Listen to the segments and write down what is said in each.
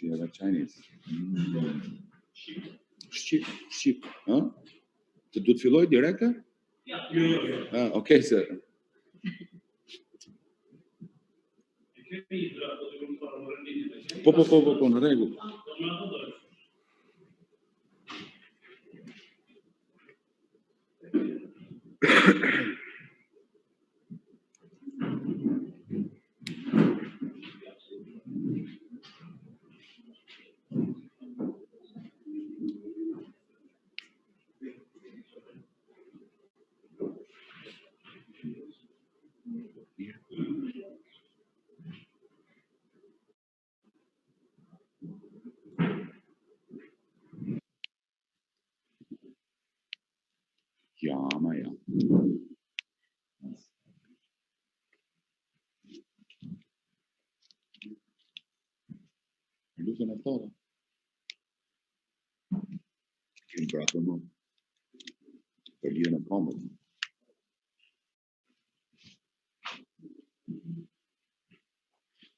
Yeah, that's Chinese. Shqip. Huh? Të du të filloj direkte? Jo. Okay, se... Po, në rregull. Ja, ma ja. Lutën e tëra. Kemi për atë më. Për lidhën e komët.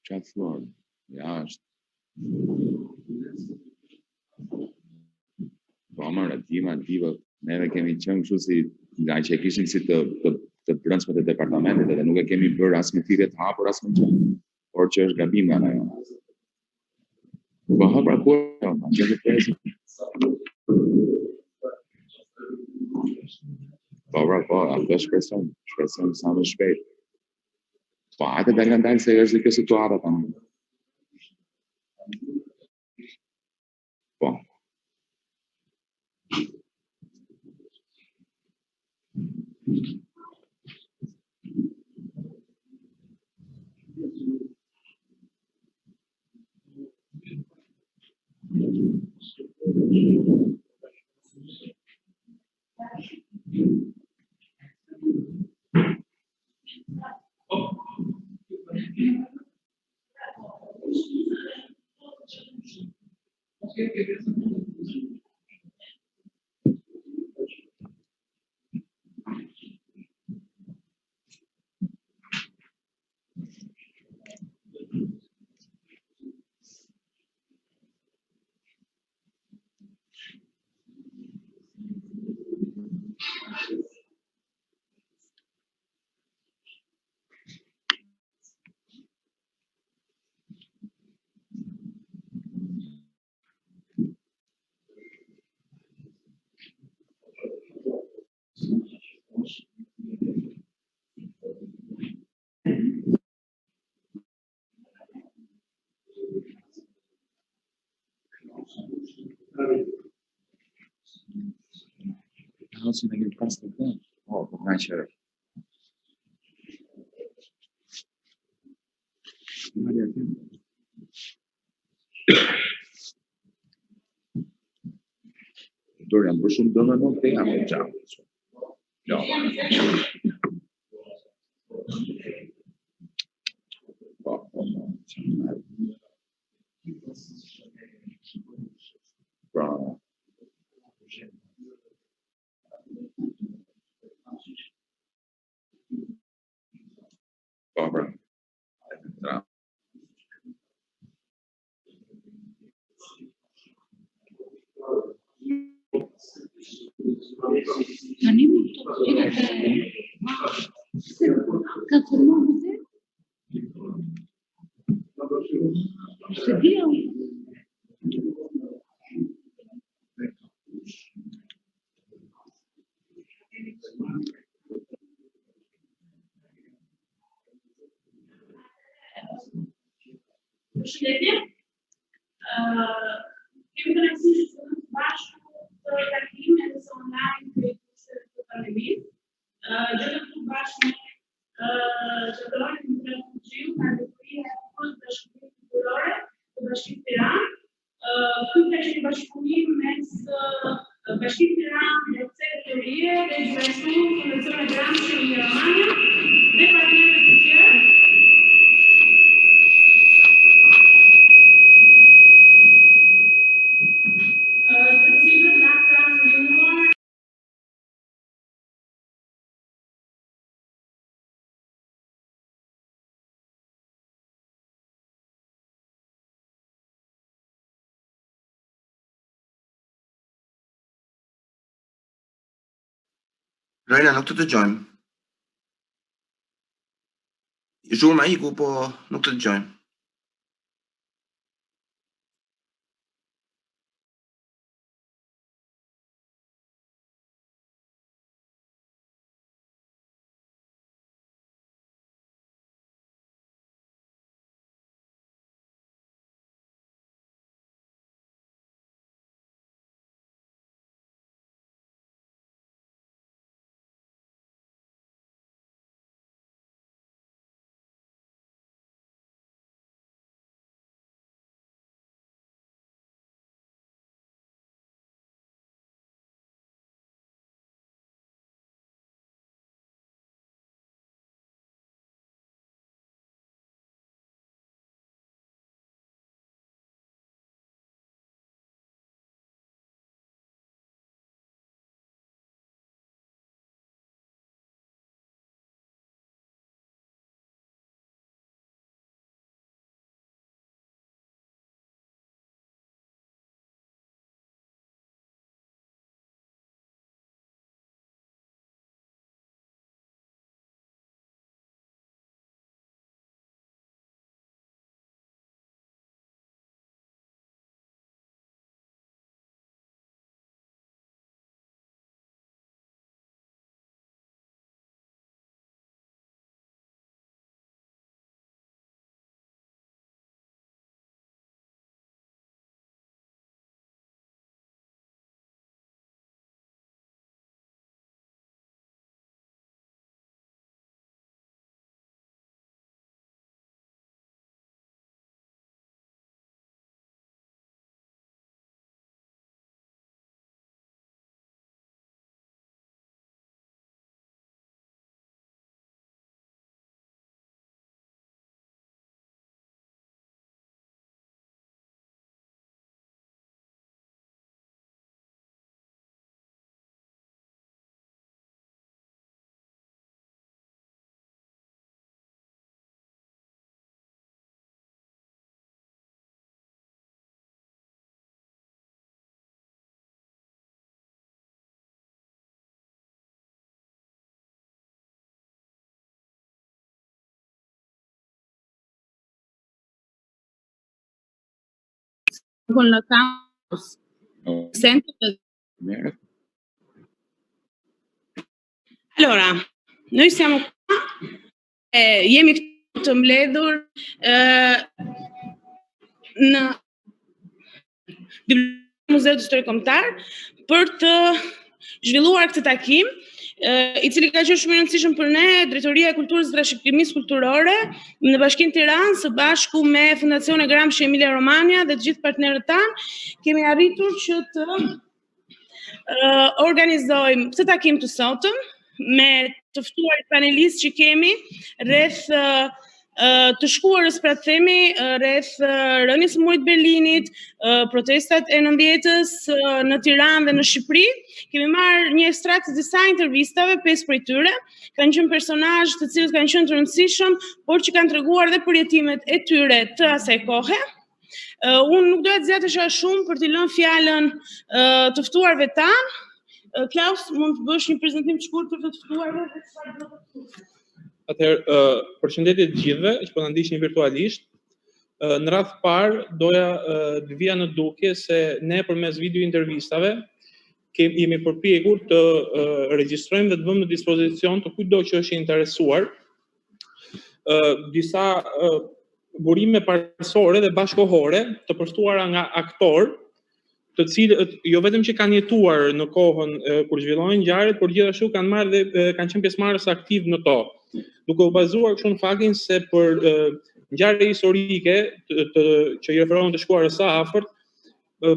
Qatë thuar? Ja, është. Po, mërë, diva. Neve kemi qenë kështu si nga që e kishin si të brendshmet e departamentit dhe nuk e kemi bërë as me thirrje të hapur as me gjë. Por që është gabim nga ajo. Po hapra kur që të presë. Po, atë shpresojmë sa më shpejt. Po, atë dalë se është kjo situata tani. Po. Hasin e një pas të të. Po, nga qërë. Dorian, për shumë dëmë nuk të jam e gjamë. Jo. Po. Pra. Po, pra. Tra. Tani më të ka formuar më të? Se dia Shkretje, kemi të nësishë të bashkë të takime dhe së online të të pandemisë. Gjëtë të bashkë që të lojnë në të fuqiu, në të kërija e kërës bashkëpunim kulturore të Bashkimit Tiranë. Këtë është bashkëpunim mes Bashkimit Tiranë dhe Iliria dhe gjithashtu Fundacione Gramsci në Romania dhe partnerët të tjerë. Të cilët nga kanë ndihmuar Lorena, nuk të dëgjojmë. Zhurma iku, po nuk të dëgjojmë. Con la campus. Sento. Merë. Allora, noi siamo qua, jemi këtu të mbledhur në Muzeut Historik Kombëtar për të zhvilluar këtë takim, i cili ka qenë shumë i rëndësishëm për ne, Drejtoria e Kulturës dhe Trashëgimisë Kulturore në Bashkinë Tiranë, së bashku me Fundacione Gramsci Emilia Romagna dhe të gjithë partnerët tanë, kemi arritur që të organizojmë këtë takim të sotëm me të ftuar panelistë që kemi rreth të shkuarës, pra të themi, rreth rënies së murit Berlinit, protestat e 90-s në Tiranë dhe në Shqipëri. Kemi marrë një ekstrakt të disa intervistave, 5 prej tyre, kanë qenë personazhe të cilët kanë qenë të rëndësishëm, por që kanë treguar dhe përjetimet e tyre të asaj kohe. Unë nuk doja të zgjatesha shumë për t'i lënë fjalën të ftuarve tanë. Klaus, mund të bësh një prezantim të shkurtër të ftuarve? Atëherë, përshëndetje të gjithëve që po na ndiqni virtualisht. Në radh parë doja të vija në dukje se ne përmes video intervistave jemi përpjekur të regjistrojmë dhe të vëmë në dispozicion të kujtdo që është interesuar disa burime parësore dhe bashkohore të përshtuara nga aktorë, të cilët jo vetëm që kanë jetuar në kohën kur zhvillohen ngjarjet, por gjithashtu kanë qenë pjesëmarrës aktiv në to. Duke u bazuar kështu në faktin se për ngjarje historike që i referohen të shkuarës së afërt,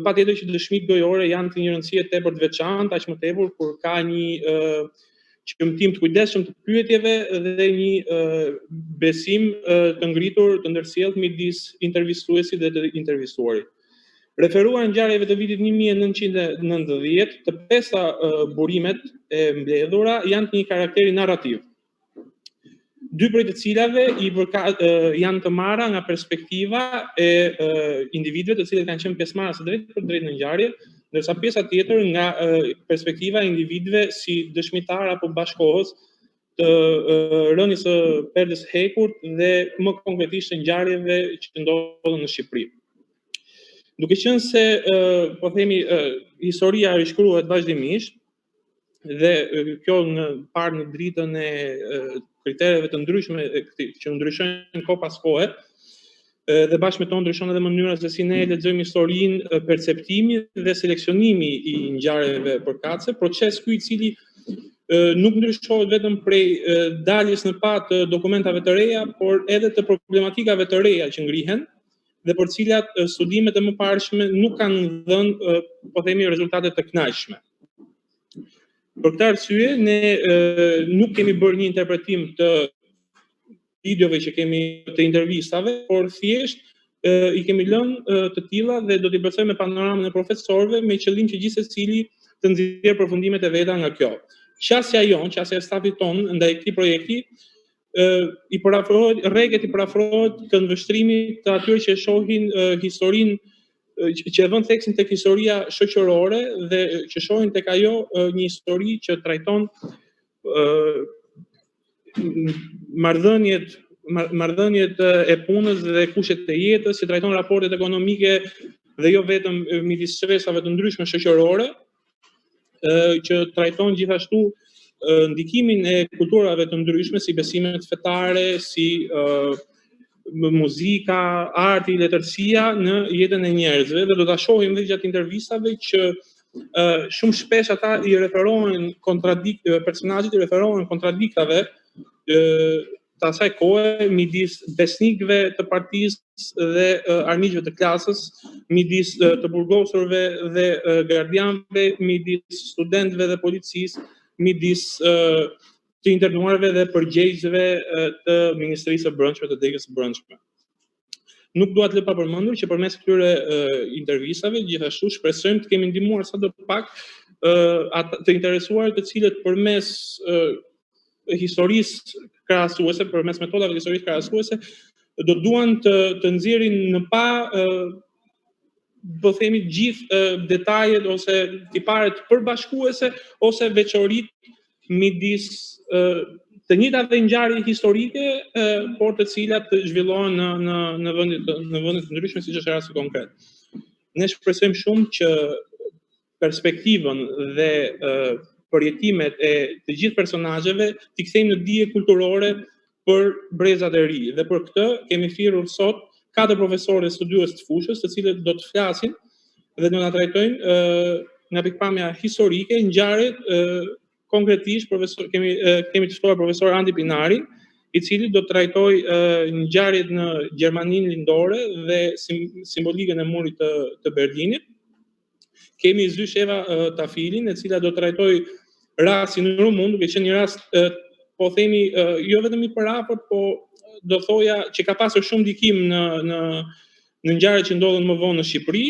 patjetër që dëshmitë gojore janë të një rëndësie tepër të veçantë, aq më tepër kur ka një shkëmbëtim të kujdesshëm të pyetjeve dhe një besim të ngritur, të ndërsjellë midis intervistuesit dhe të intervistuarit. Referuar ngjarjeve të vitit 1990, të pesta burimet e mbledhura janë të një karakteri narrativ. Dy prej të cilave janë të marra nga perspektiva e individëve të cilët kanë qenë pjesëmarrës së drejtë për drejtë në ngjarje, ndërsa pjesa tjetër nga perspektiva e individëve si dëshmitar apo bashkohës të rënies së perdës hekur dhe më konkretisht të ngjarjeve që ndodhen në Shqipëri. Duke qenë se po themi historia rishkruhet vazhdimisht dhe kjo parë në dritën e kritereve të ndryshme që ndryshojnë kohë pas kohe, dhe bashkë me to ndryshon edhe mënyra se si ne lexojmë historinë, perceptimi dhe seleksionimi i ngjarjeve përkatëse, proces ky i cili nuk ndryshohet vetëm prej daljes në pa të dokumentave të reja, por edhe të problematikave të reja që ngrihen dhe për cilat studimet e mëparshme nuk kanë dhënë, po themi, rezultate të kënaqshme. Për këtë arsye, ne nuk kemi bërë një interpretim të videove që kemi të intervistave, por thjesht i kemi lënë të tilla dhe do t'i plotësojmë me panoramën e profesorëve me qëllim që gjithsecili të nxjerrë përfundimet e veta nga kjo. Qasja jon, qasja e stafit ton ndaj këtij projekti i parafrohet këndvështrimit të atyre që shohin historinë që e vën theksin tek historia shoqërore dhe që shohin tek ajo një histori që trajton marrëdhëniet e punës dhe kushtet e jetës, që trajton raportet ekonomike dhe jo vetëm midis stresave të ndryshme shoqërore, që trajton gjithashtu ndikimin e kulturave të ndryshme si besimet fetare, si muzika, arti, letërsia në jetën e njerëzve, dhe do ta shohim dhe gjatë intervistave që shumë shpesh ata i referohen personazhit i referohen kontradiktave të asaj kohe midis besnikëve të partisë dhe armiqve të klasës, midis të burgosurve dhe gardianëve, midis studentëve dhe policisë, midis të internuarve dhe përgjegjësve të Ministrisë së Brendshme, të Degës së Brendshme. Nuk dua të lë pa përmendur që përmes këtyre intervistave gjithashtu shpresojmë të kemi ndihmuar sadopak të interesuar të cilët përmes historisë krahasuese, përmes metodave të historisë krahasuese, do duan të nxjerrin në pa po themi gjithë detajet ose tiparet përbashkuese ose veçoritë midis të njëjtave ngjarje historike, por të cilat zhvillohen në vende të ndryshme, siç është rasti konkret. Ne shpresojmë shumë që perspektivën dhe përjetimet e të gjithë personazheve t'i kthejmë në dije kulturore për brezat e ri. Dhe për këtë kemi thirrur sot 4 profesorë studiues të fushës, të cilët do të flasin dhe do na trajtojnë nga pikpamja historike ngjarjet konkretisht. Kemi të ftuar profesor Andi Pinari, i cili do të trajtojë ngjarjet në Gjermaninë lindore dhe simbolikën e murit të Berlinit. Kemi zysh Eva Tafilin, e cila do të trajtojë rastin në Rumun, duke qenë një rast po themi jo vetëm i përafërt, po do thoja që ka pasur shumë ndikim në ngjarjet që ndodhen më vonë në Shqipëri.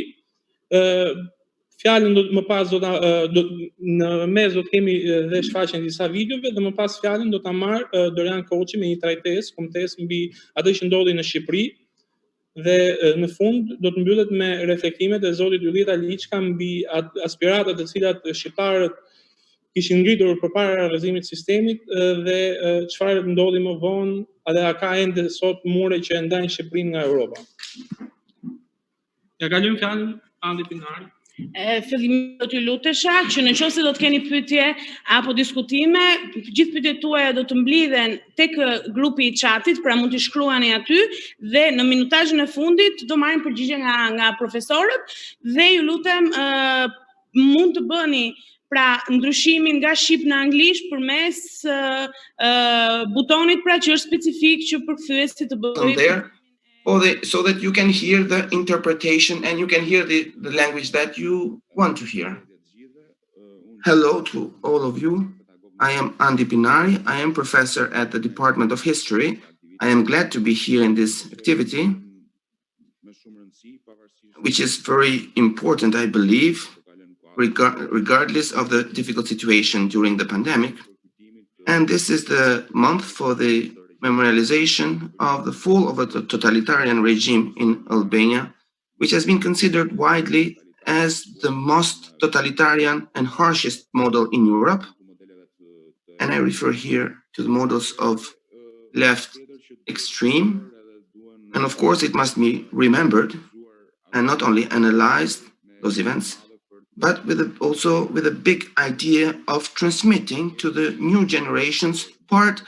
Fjalën më pas në mes do të kemi dhe shfaqjen e disa videove dhe më pas fjalën do ta marr Dorian Koçi me një kontestë mbi atë që ndodhi në Shqipëri dhe në fund do të mbyllet me reflektimet e zotit Yllit Aliçka mbi aspiratat të cilat shqiptarët kishin ngritur përpara rrëzimit të sistemit dhe çfarë ndodhi më vonë, dhe a ka ende sot mure që e ndajnë Shqipërinë nga Europa. Ja kalojmë fjalën Andi Pinari. Fillimisht do t'ju lutesha që nëse do të keni pyetje apo diskutime, gjithë pyetjet tuaja do të mblidhen tek grupi i chatit, pra mund t'i shkruani aty dhe në minutazhin e fundit do marrim përgjigje nga profesorët dhe ju lutem mund të bëni pra ndryshimin nga shqip në anglisht përmes butonit pra që është specifik që përkthyesi të bëjë so that you can hear the interpretation and you can hear the language that you want to hear. Hello to all of you. I am Andi Pinari. I am professor at the Department of History. I am glad to be here in this activity, which is very important, I believe, regardless of the difficult situation during the pandemic. And this is the month for the memorialization of the fall of a totalitarian regime in Albania, which has been considered widely as the most totalitarian and harshest model in Europe. And I refer here to the models of left extreme. And of course, it must be remembered and not only analyzed, those events, but also with a big idea of transmitting to the new generations part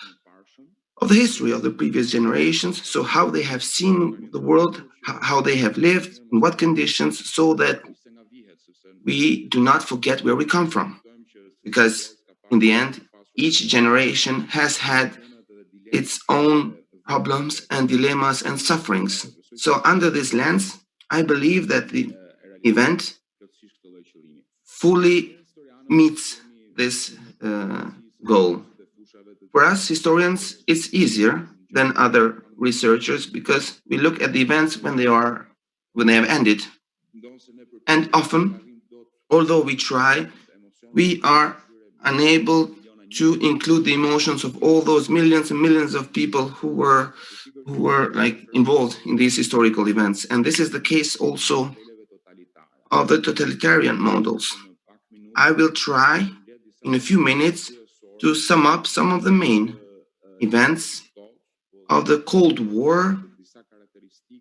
of the history of the previous generations, so how they have seen the world, how they have lived, in what conditions, so that we do not forget where we come from. Because in the end, each generation has had its own problems and dilemmas and sufferings. So under this lens, I believe that the event fully meets this goal. For us historians, it's easier than other researchers because we look at the events when they have ended. And often, although we try, we are unable to include the emotions of all those millions and millions of people who were like involved in these historical events. And this is the case also of the totalitarian models. I will try in a few minutes to sum up some of the main events of the Cold War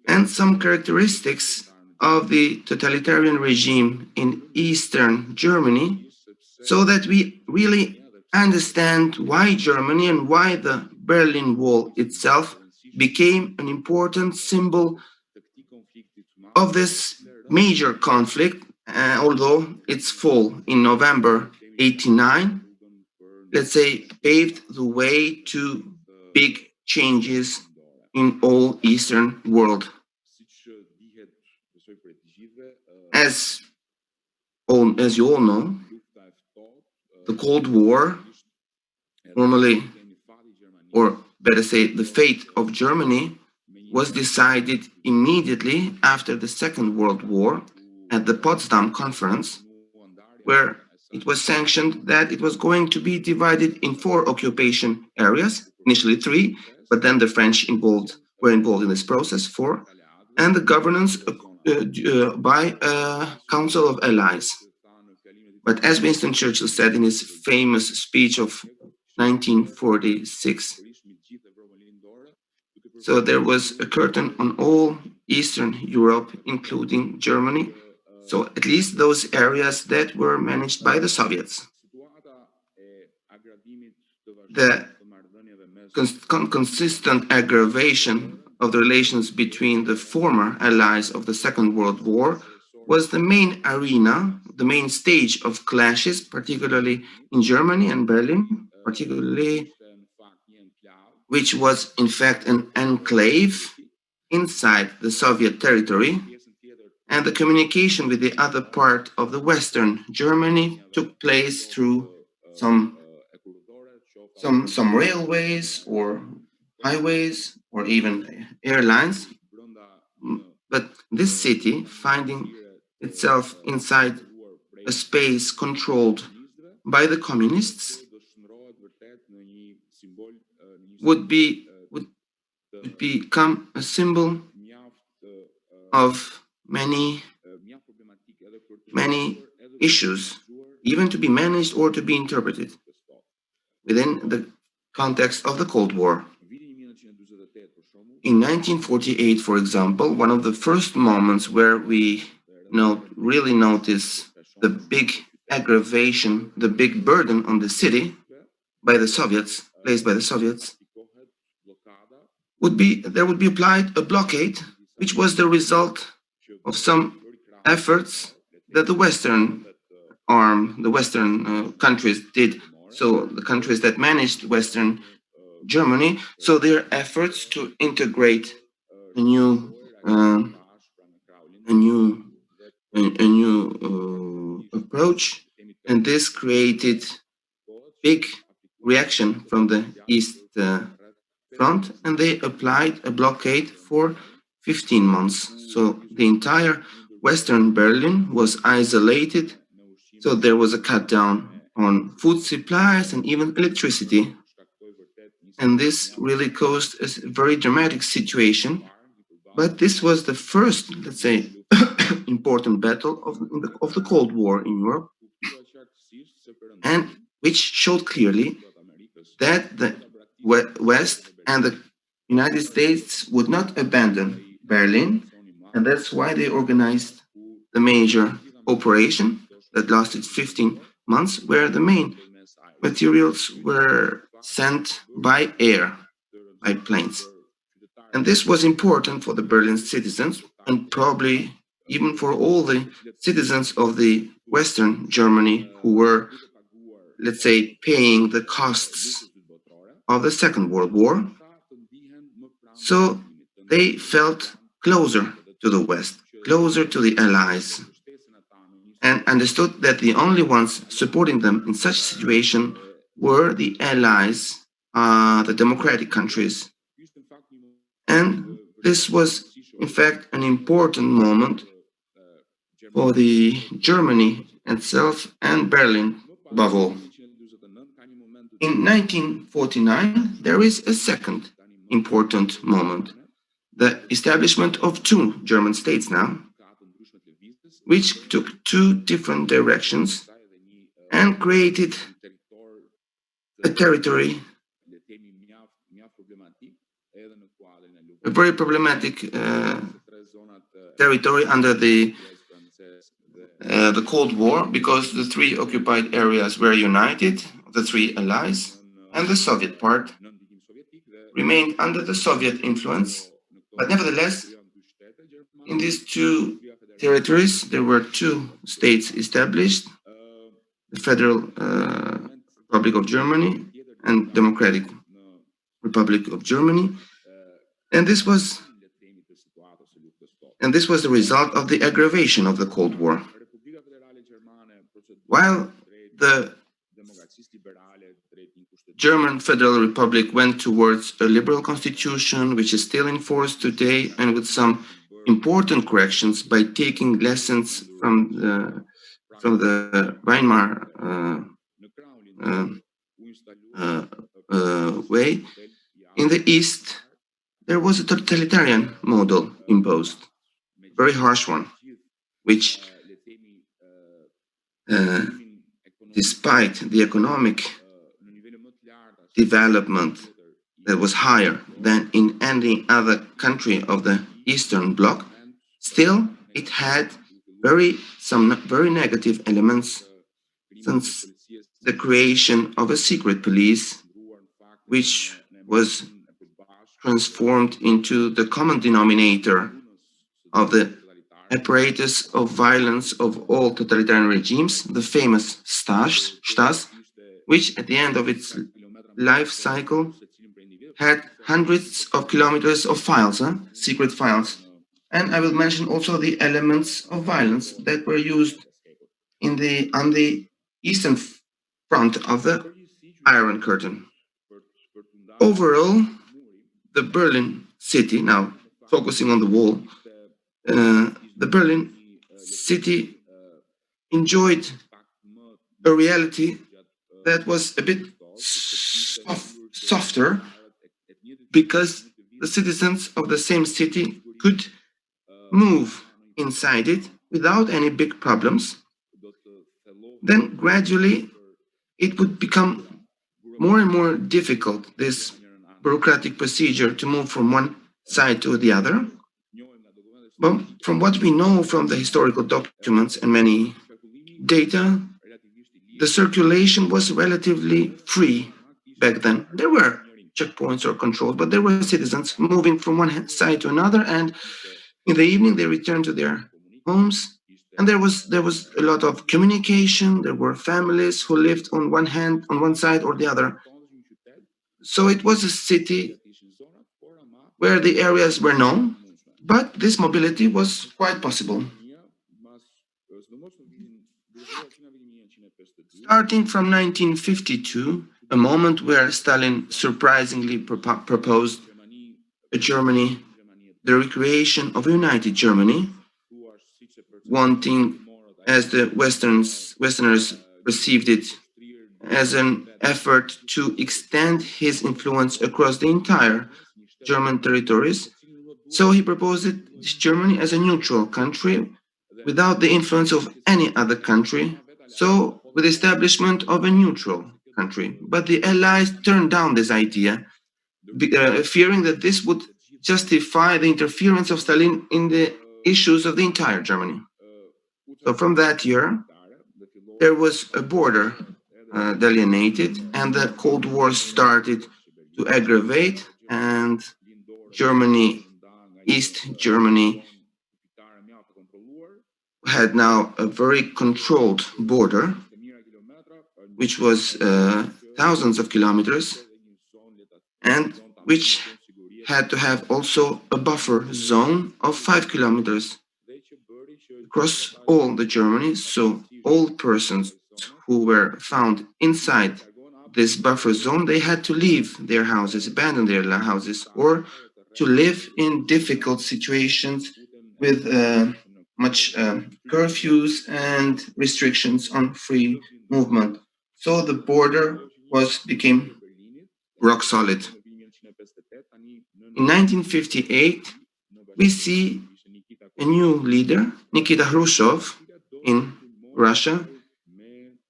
and some characteristics of the totalitarian regime in Eastern Germany, so that we really understand why Germany and why the Berlin Wall itself became an important symbol of this major conflict, although its fall in November 89, let's say, paved the way to big changes in all Eastern world. As you all know, the Cold War normally, or better say, the fate of Germany was decided immediately after the Second World War at the Potsdam Conference, where it was sanctioned that it was going to be divided in 4 occupation areas, initially 3, but then the French were involved in this process, 4, and the governance by a Council of Allies. But as Winston Churchill said in his famous speech of 1946, so there was a curtain on all Eastern Europe, including Germany, so at least those areas that were managed by the Soviets. The consistent aggravation of the relations between the former allies of the Second World War was the main arena, the main stage of clashes, particularly in Germany and Berlin, particularly, which was in fact an enclave inside the Soviet territory, and the communication with the other part of the Western Germany took place through some railways or highways or even airlines. But this city, finding itself inside a space controlled by the communists, would become a symbol of many issues, even to be managed or to be interpreted within the context of the Cold War. In 1948, for example, one of the first moments where we really notice the big aggravation, the big burden on the city by the Soviets, placed by the Soviets, there would be applied a blockade, which was the result of some efforts that the Western countries did. So the countries that managed Western Germany, so their efforts to integrate a new approach, and this created big reaction from the East front, and they applied a blockade for 15 months. So the entire Western Berlin was isolated. So there was a cut down on food supplies and even electricity. And this really caused a very dramatic situation. But this was the first, let's say, important battle of the Cold War in Europe, and which showed clearly that the West and the United States would not abandon Berlin, and that's why they organized the major operation that lasted 15 months, where the main materials were sent by air, by planes. And this was important for the Berlin citizens, and probably even for all the citizens of the Western Germany who were, let's say, paying the costs of the Second World War. So they felt closer to the West, closer to the Allies, and understood that the only ones supporting them in such a situation were the Allies, the democratic countries. And this was, in fact, an important moment for the Germany itself and Berlin above all. In 1949, there is a second important moment, the establishment of two German states now, which took two different directions and created a territory, a very problematic territory under the Cold War, because the three occupied areas were united, the three allies, and the Soviet part remained under the Soviet influence. But nevertheless, in these two territories, there were two states established, the Federal Republic of Germany and Democratic Republic of Germany. And this was the result of the aggravation of the Cold War. While the German Federal Republic went towards a liberal constitution, which is still in force today, and with some important corrections by taking lessons from the Weimar way. In the East, there was a totalitarian model imposed, very harsh one, which, despite the economic development that was higher than in any other country of the Eastern Bloc, still it had some very negative elements, since the creation of a secret police, which was transformed into the common denominator of the apparatus of violence of all totalitarian regimes, the famous Stas, which at the end of its life cycle had hundreds of kilometers of files, secret files. And I will mention also the elements of violence that were used on the eastern front of the Iron Curtain. Overall, the Berlin city, now focusing on the wall, the Berlin city enjoyed a reality that was a bit softer, because the citizens of the same city could move inside it without any big problems. Then gradually it would become more and more difficult, this bureaucratic procedure, to move from one side to the other. But from what we know from the historical documents and many data, the circulation was relatively free back then. There were checkpoints or controls, but there were citizens moving from one side to another, and in the evening they returned to their homes. And there was a lot of communication. There were families who lived on one side or the other. So it was a city where the areas were known, but this mobility was quite possible. Starting from 1952, a moment where Stalin surprisingly proposed a Germany, the recreation of a united Germany, wanting, as the Westerners perceived it, as an effort to extend his influence across the entire German territories. So he proposed Germany as a neutral country without the influence of any other country, so with the establishment of a neutral country. But the Allies turned down this idea, fearing that this would justify the interference of Stalin in the issues of the entire Germany. So from that year, there was a border delineated, and the Cold War started to aggravate, and Germany, East Germany, had now a very controlled border, which was thousands of kilometers, and which had to have also a buffer zone of 5 kilometers across all the Germany. So all persons who were found inside this buffer zone, they had to leave their houses, abandon their houses, or to live in difficult situations with much curfews and restrictions on free movement. So the border became rock solid. In 1958, we see a new leader, Nikita Khrushchev, in Russia,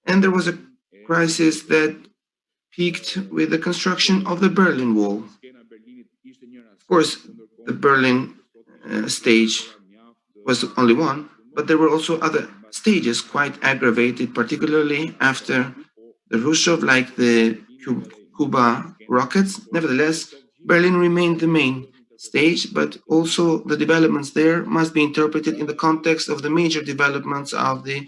and there was a crisis that peaked with the construction of the Berlin Wall. Of course, the Berlin stage was only one, but there were also other stages quite aggravated, particularly after the Khrushchev, like the Cuba rockets. Nevertheless, Berlin remained the main stage, but also the developments there must be interpreted in the context of the major developments of the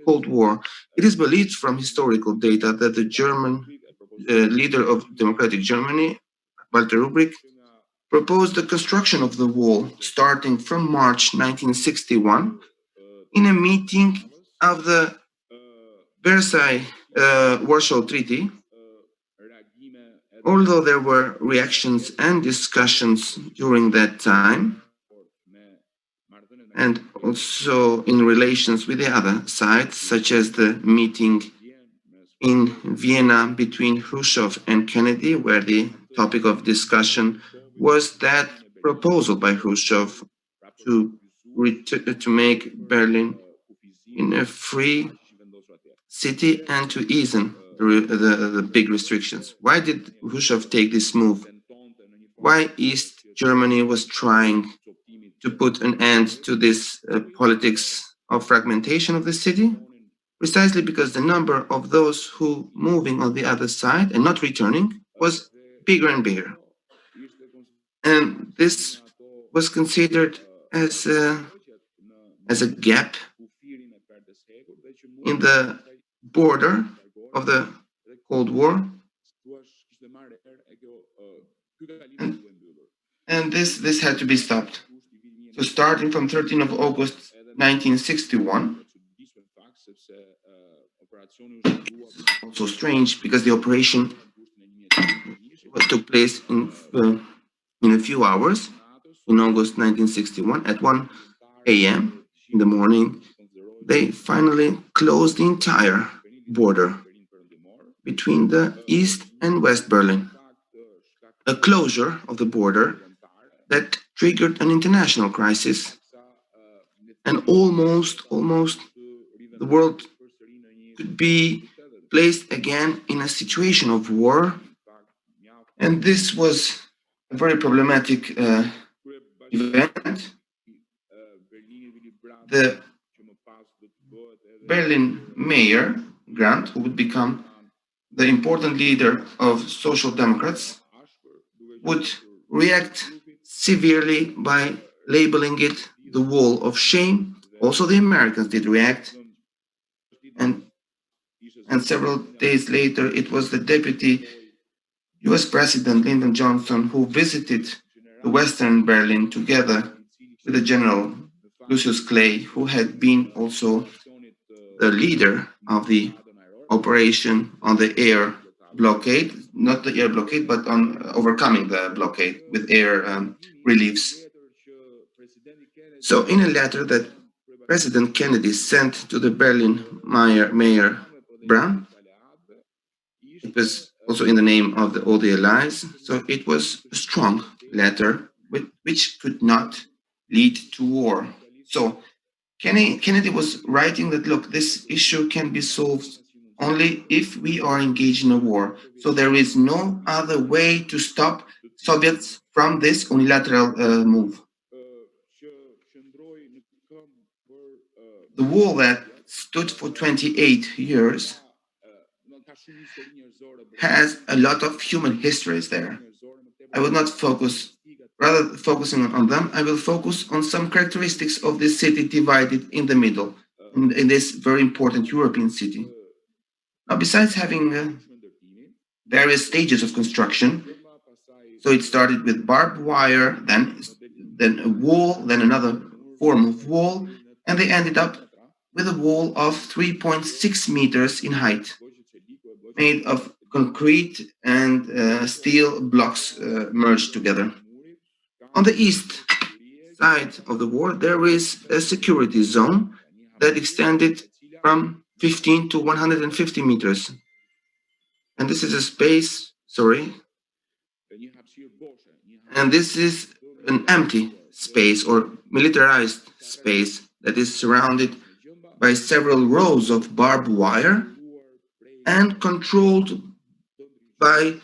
Cold War. It is believed from historical data that the German leader of democratic Germany, Walter Rübrig, proposed the construction of the wall starting from March 1961 in a meeting of the Versailles Warsaw Treaty. Although there were reactions and discussions during that time, and also in relations with the other sides, such as the meeting in Vienna between Khrushchev and Kennedy, where the topic of discussion was that proposal by Khrushchev to make Berlin in a free city and to ease the big restrictions. Why did Khrushchev take this move? Why East Germany was trying to put an end to this politics of fragmentation of the city? Precisely because the number of those who moving on the other side and not returning was bigger and bigger. And this was considered as a gap in the border of the Cold War. And this had to be stopped. So starting from 13th of August 1961, also strange because the operation took place in a few hours in August 1961 at 1 a.m. in the morning. They finally closed the entire border between the East and West Berlin. A closure of the border that triggered an international crisis, and almost the world could be placed again in a situation of war. And this was a very problematic event. The Berlin mayor, Grant, who would become the important leader of Social Democrats, would react severely by labeling it the wall of shame. Also, the Americans did react. And several days later, it was the deputy US President Lyndon Johnson who visited the Western Berlin together with the General Lucius Clay, who had been also the leader of the operation on the air blockade, not the air blockade, but on overcoming the blockade with air reliefs. So in a letter that President Kennedy sent to the Berlin Mayor Brown, it was also in the name of all the allies, so it was a strong letter which could not lead to war. So Kennedy was writing that, look, this issue can be solved only if we are engaged in a war. So there is no other way to stop Soviets from this unilateral move. The wall that stood for 28 years has a lot of human histories there. I will not focus, rather focusing on them, I will focus on some characteristics of this city divided in the middle, in this very important European city. Now, besides having various stages of construction, so it started with barbed wire, then a wall, then another form of wall, and they ended up with a wall of 3.6 meters in height, made of concrete and steel blocks merged together. On the east side of the wall, there is a security zone that extended from 15 to 150 meters. And this is a space, and this is an empty space or militarized space that is surrounded by several rows of barbed wire and controlled by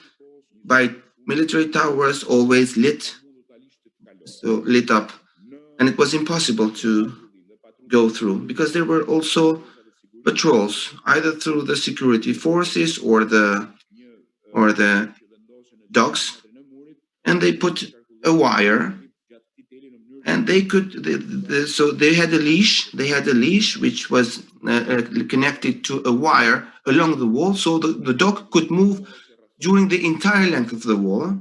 military towers, always lit up, and it was impossible to go through because there were also patrols either through the security forces or the dogs, and they put a wire, and they could so they had a leash which was connected to a wire along the wall, so the dog could move during the entire length of the wall.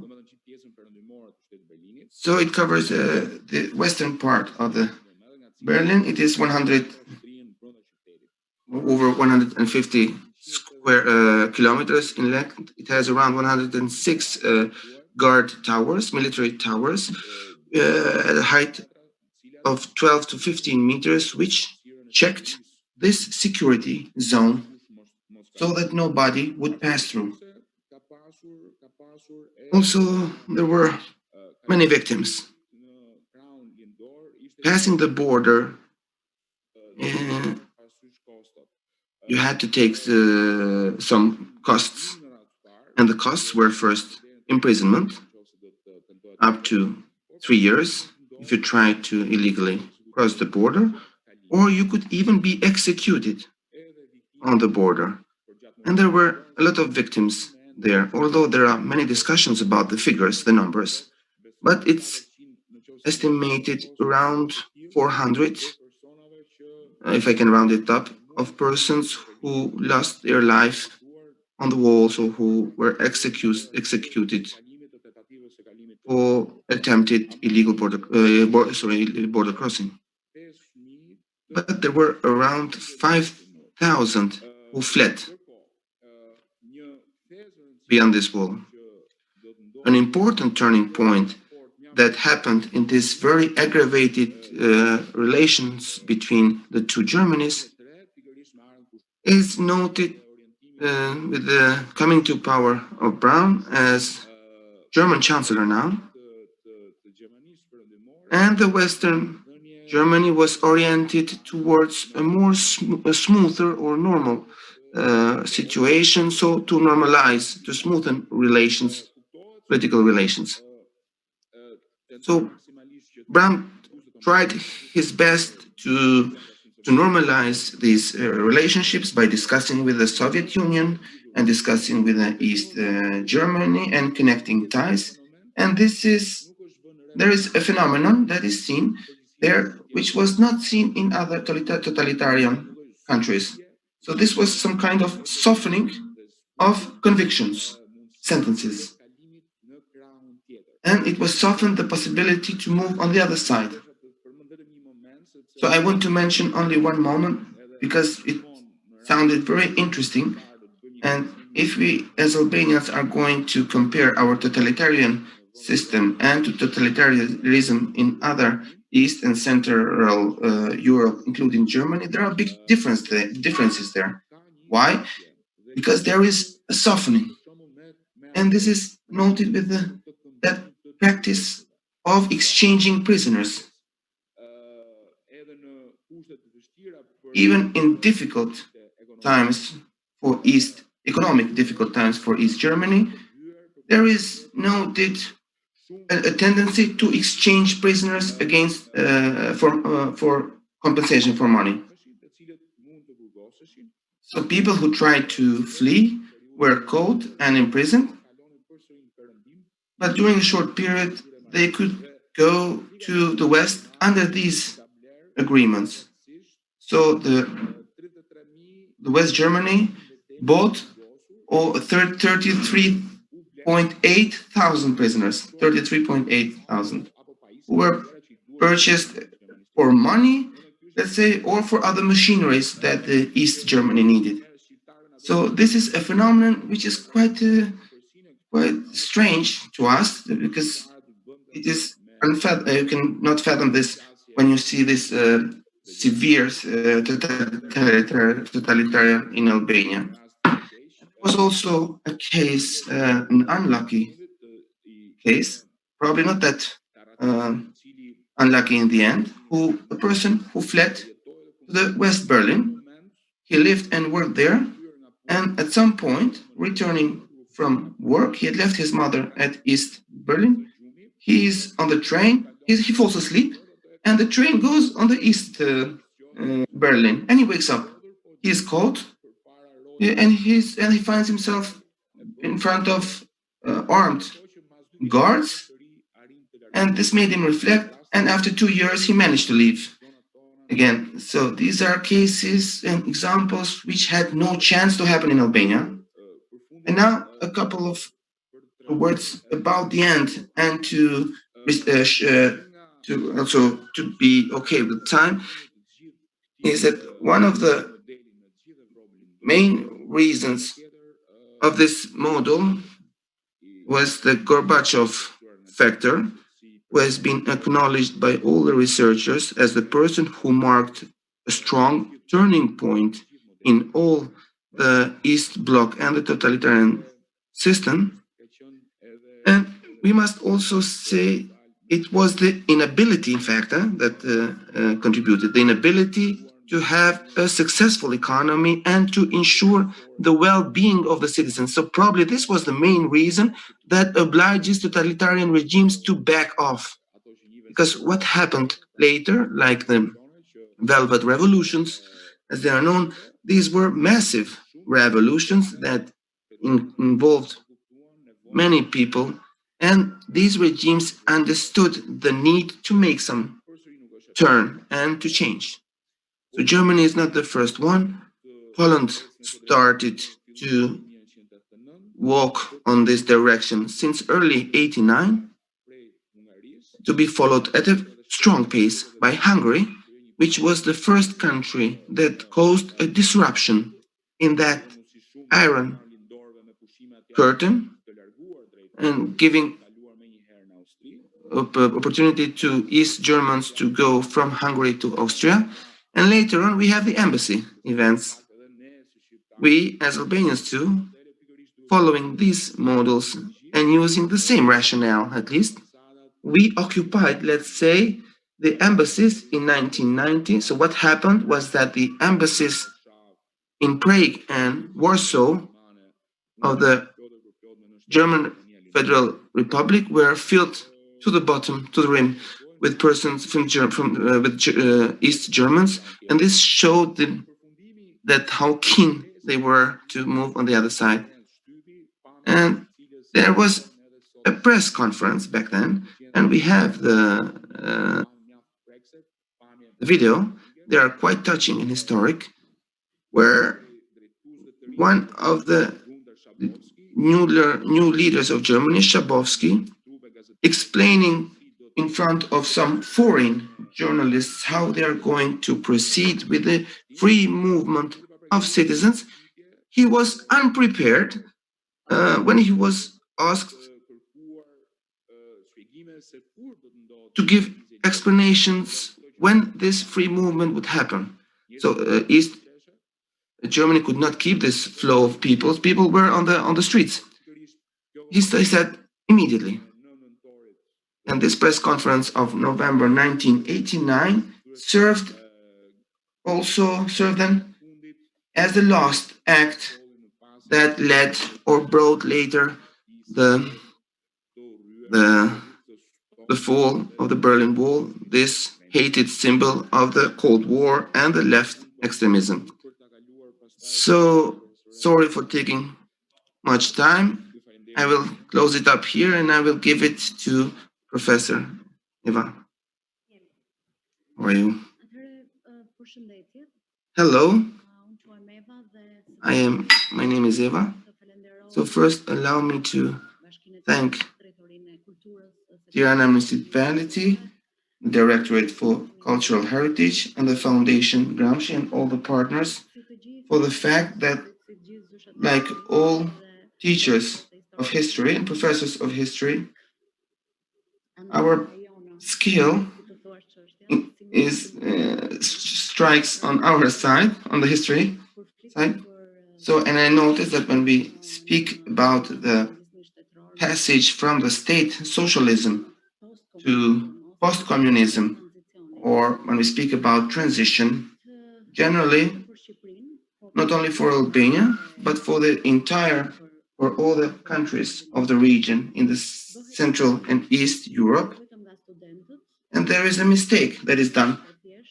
So it covers the western part of the Berlin. It is over 150 square kilometers in length. It has around 106 guard towers, military towers, at a height of 12 to 15 meters, which checked this security zone so that nobody would pass through. Also, there were many victims. Passing the border, you had to take some costs, and the costs were first imprisonment up to 3 years if you tried to illegally cross the border, or you could even be executed on the border. And there were a lot of victims there, although there are many discussions about the figures, the numbers, but it's estimated around 400, if I can round it up, of persons who lost their life on the walls or who were executed or attempted illegal border crossing. But there were around 5,000 who fled beyond this wall. An important turning point that happened in this very aggravated relations between the two Germanys is noted with the coming to power of Braun as German Chancellor now, and the Western Germany was oriented towards a more smoother or normal situation, so to normalize, to smoothen relations, political relations. So Braun tried his best to normalize these relationships by discussing with the Soviet Union and discussing with East Germany and connecting ties. And there is a phenomenon that is seen there which was not seen in other totalitarian countries. So this was some kind of softening of convictions, sentences. And it was softened the possibility to move on the other side. So I want to mention only one moment because it sounded very interesting. And if we as Albanians are going to compare our totalitarian system and to totalitarianism in other East and Central Europe, including Germany, there are big differences there. Why? Because there is a softening. And this is noted with that practice of exchanging prisoners. even in difficult times for economic difficult times for East Germany, there is noted a tendency to exchange prisoners against for compensation for money. So people who tried to flee were caught and imprisoned, but during a short period they could go to the West under these agreements. So the West Germany bought 33.8 thousand prisoners, 33.8 thousand, who were purchased for money, let's say, or for other machineries that the East Germany needed. So this is a phenomenon which is quite strange to us, because it is you cannot fathom this when you see this severe totalitarian in Albania. There was also a case, an unlucky case, probably not that unlucky in the end, a person who fled to the West Berlin. He lived and worked there, and at some point, returning from work, he had left his mother at East Berlin. He is on the train, he falls asleep, and the train goes on the East Berlin, and he wakes up. He is caught, and he finds himself in front of armed guards, and this made him reflect, and after 2 years he managed to leave again. So these are cases and examples which had no chance to happen in Albania. And now a couple of words about the end, and to be okay with time, is that one of the main reasons of this model was the Gorbachev Factor, who has been acknowledged by all the researchers as the person who marked a strong turning point in all the East Bloc and the totalitarian system. And we must also say it was the inability, in fact, that contributed, the inability to have a successful economy and to ensure the well-being of the citizens. So probably this was the main reason that obliges totalitarian regimes to back off. Because what happened later, like the Velvet Revolutions, as they are known, these were massive revolutions that involved many people, and these regimes understood the need to make some turn and to change. So Germany is not the first one. Poland started to walk on this direction since early '89, to be followed at a strong pace by Hungary, which was the first country that caused a disruption in that iron curtain and giving opportunity to East Germans to go from Hungary to Austria. And later on, we have the embassy events. We, as Albanians too, following these models and using the same rationale, at least, we occupied, let's say, the embassies in 1990. So what happened was that the embassies in Prague and Warsaw of the German Federal Republic were filled to the bottom, to the rim, with persons from East Germans, and this showed them that how keen they were to move on the other side. And there was a press conference back then, and we have the video. They are quite touching and historic, where one of the new leaders of Germany, Schabowski, explaining in front of some foreign journalists how they are going to proceed with the free movement of citizens. He was unprepared when he was asked to give explanations when this free movement would happen. So East Germany could not keep this flow of people. People were on the streets. He said immediately. And this press conference of November 1989 served also served them as the last act that led or brought later the fall of the Berlin Wall, this hated symbol of the Cold War and the left extremism. So, sorry for taking much time. I will close it up here and I will give it to Professor Eva. How are you? Hello. My name is Eva. So first allow me to thank Tirana Municipality, the Directorate for Cultural Heritage, and the Foundation Gramsci and all the partners for the fact that, like all teachers of history and professors of history, our skill strikes on our side, on the history side. So, and I noticed that when we speak about the passage from the state socialism to post-communism, or when we speak about transition, generally, not only for Albania, but for all the countries of the region in the Central and East Europe. And there is a mistake that is done,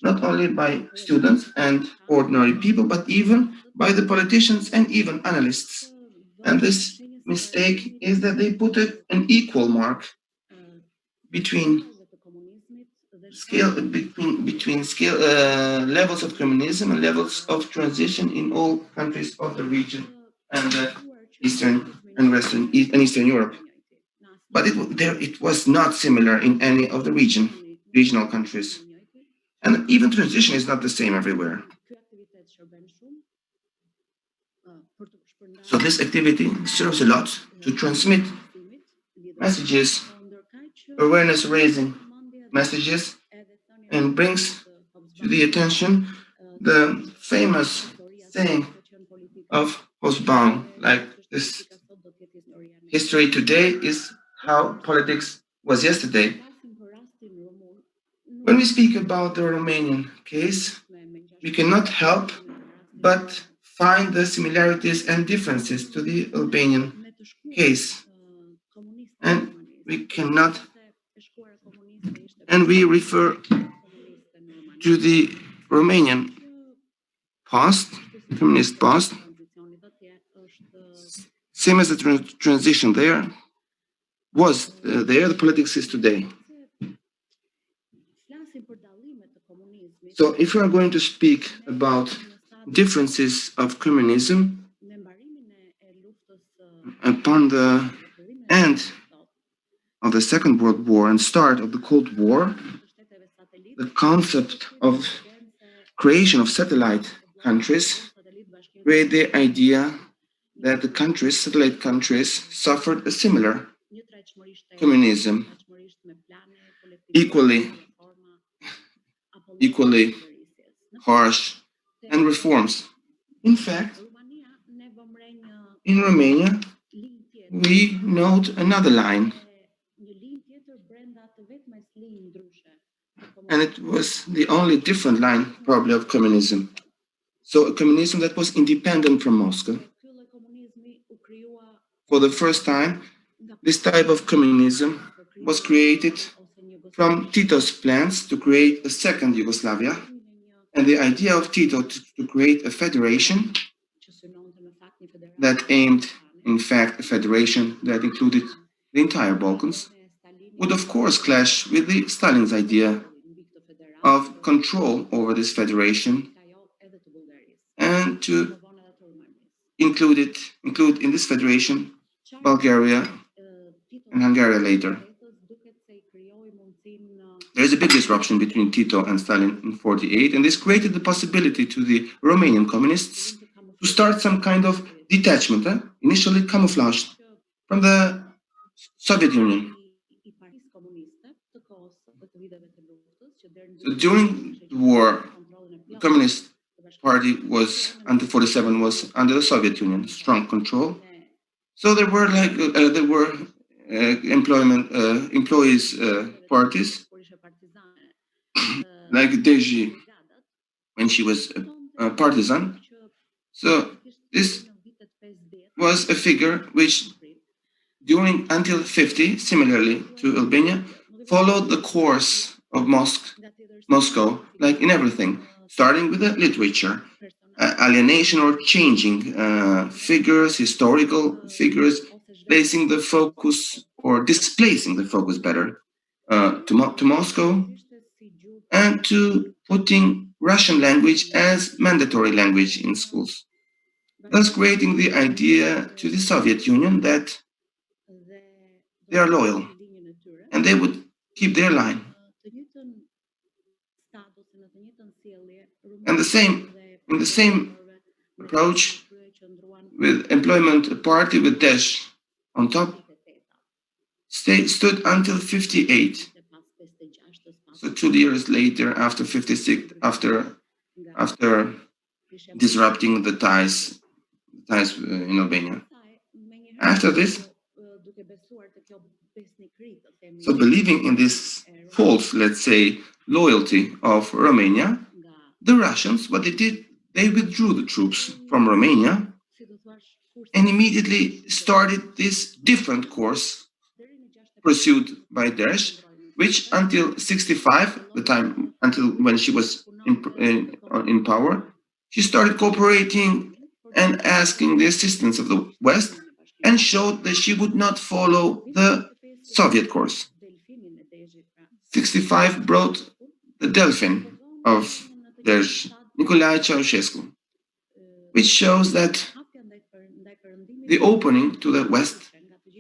not only by students and ordinary people, but even by the politicians and even analysts. And this mistake is that they put an equal mark between levels of communism and levels of transition in all countries of the region and Eastern and Western and Eastern Europe. But it was not similar in any of the regional countries. And even transition is not the same everywhere. So this activity serves a lot to transmit messages, awareness-raising messages, and brings to the attention the famous saying of Hobsbawm, like this: history today is how politics was yesterday. When we speak about the Romanian case, we cannot help but find the similarities and differences to the Albanian case. And we refer to the Romanian past, communist past, same as the transition there was there, the politics is today. So if we are going to speak about differences of communism upon the end of the Second World War and start of the Cold War, the concept of creation of satellite countries create the idea that the satellite countries, suffered a similar communism, equally harsh, and reforms. In fact, in Romania, we note another line, and it was the only different line, probably, of communism. So a communism that was independent from Moscow. For the first time, this type of communism was created from Tito's plans to create a second Yugoslavia, and the idea of Tito to create a federation that aimed, in fact, a federation that included the entire Balkans, would of course clash with Stalin's idea of control over this federation and to include in this federation Bulgaria and Hungary later. There is a big disruption between Tito and Stalin in 1948, and this created the possibility to the Romanian communists to start some kind of detachment, initially camouflaged, from the Soviet Union. So during the war, the Communist Party was, until 1947, was under the Soviet Union, strong control. So there were employees parties like Deji when she was a partisan. So this was a figure which until 50, similarly to Albania, followed the course of Moscow, like in everything, starting with the literature, alienation or changing figures, historical figures, placing the focus or displacing the focus better to Moscow, and to putting Russian language as mandatory language in schools, thus creating the idea to the Soviet Union that they are loyal and they would keep their line. And in the same approach, with employment party with Daesh on top, stood until 58. So 2 years later, after 56, after disrupting the ties in Albania. After this, so believing in this false, let's say, loyalty of Romania, the Russians, what they did, they withdrew the troops from Romania and immediately started this different course pursued by Daesh, which until 65, the time until when she was in power, she started cooperating and asking the assistance of the West, and showed that she would not follow the Soviet course. 65 brought the Delphin of Daesh, Nicolae Ceausescu, which shows that the opening to the West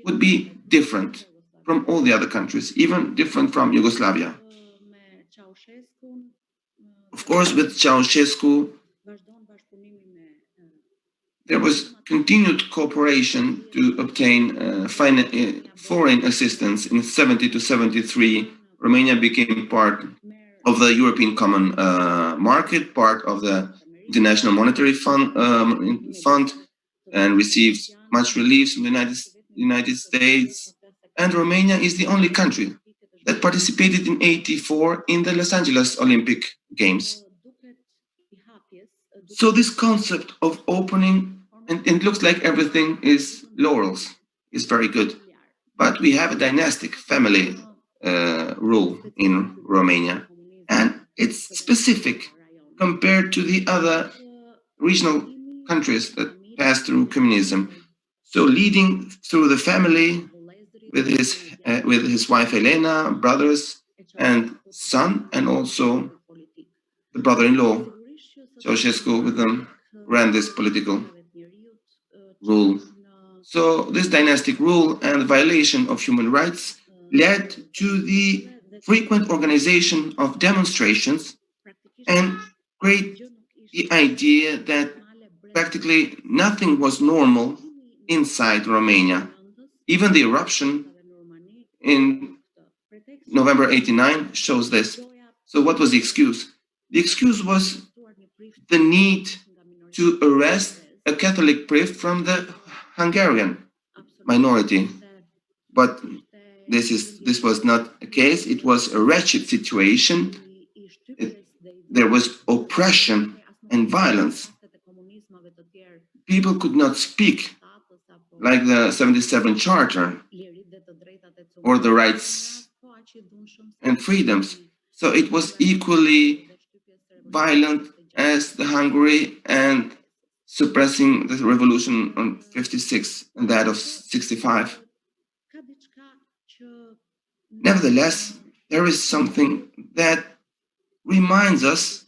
would be different from all the other countries, even different from Yugoslavia. Of course, with Ceausescu, there was continued cooperation to obtain foreign assistance. In 70 to 73, Romania became part of the European Common Market, part of the International Monetary Fund, and received much relief from the United States. And Romania is the only country that participated in '84 in the Los Angeles Olympic Games. So this concept of opening, and it looks like everything is laurels, is very good. But we have a dynastic family rule in Romania, and it's specific compared to the other regional countries that passed through communism. So leading through the family with his wife Elena, brothers and son, and also the brother-in-law Ceausescu with them ran this political rule. So this dynastic rule and violation of human rights led to the frequent organization of demonstrations and create the idea that practically nothing was normal inside Romania. Even the eruption in November '89 shows this. So what was the excuse? The excuse was the need to arrest a Catholic priest from the Hungarian minority. But this was not the case. It was a wretched situation. There was oppression and violence. People could not speak, like the 77 Charter or the rights and freedoms. So it was equally violent as the Hungary and suppressing the revolution on 56 and that of 65. Nevertheless, there is something that reminds us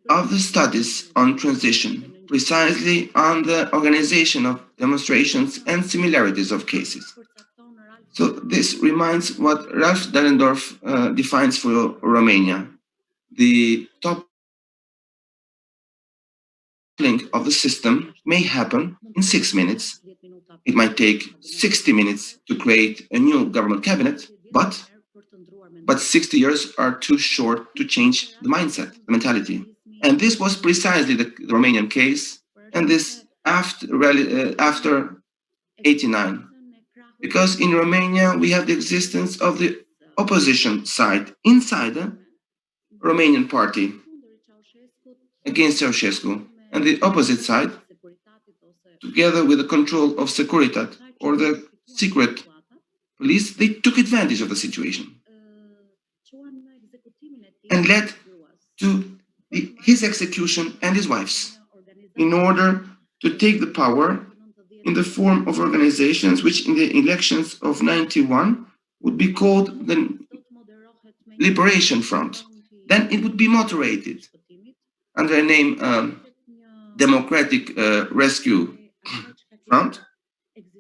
of the studies on transition, precisely on the organization of demonstrations and similarities of cases. So this reminds what Ralph Dahrendorf defines for Romania. The toppling of the system may happen in 6 minutes. It might take 60 minutes to create a new government cabinet, but 60 years are too short to change the mindset, the mentality. And this was precisely the Romanian case, and this after '89. Because in Romania, we have the existence of the opposition side inside the Romanian party. against Ceausescu, and the opposite side, together with the control of Securitate or the secret police, they took advantage of the situation and led to his execution and his wife's, in order to take the power in the form of organizations which in the elections of 91 would be called the Liberation Front. Then it would be moderated under a name Democratic Rescue Front.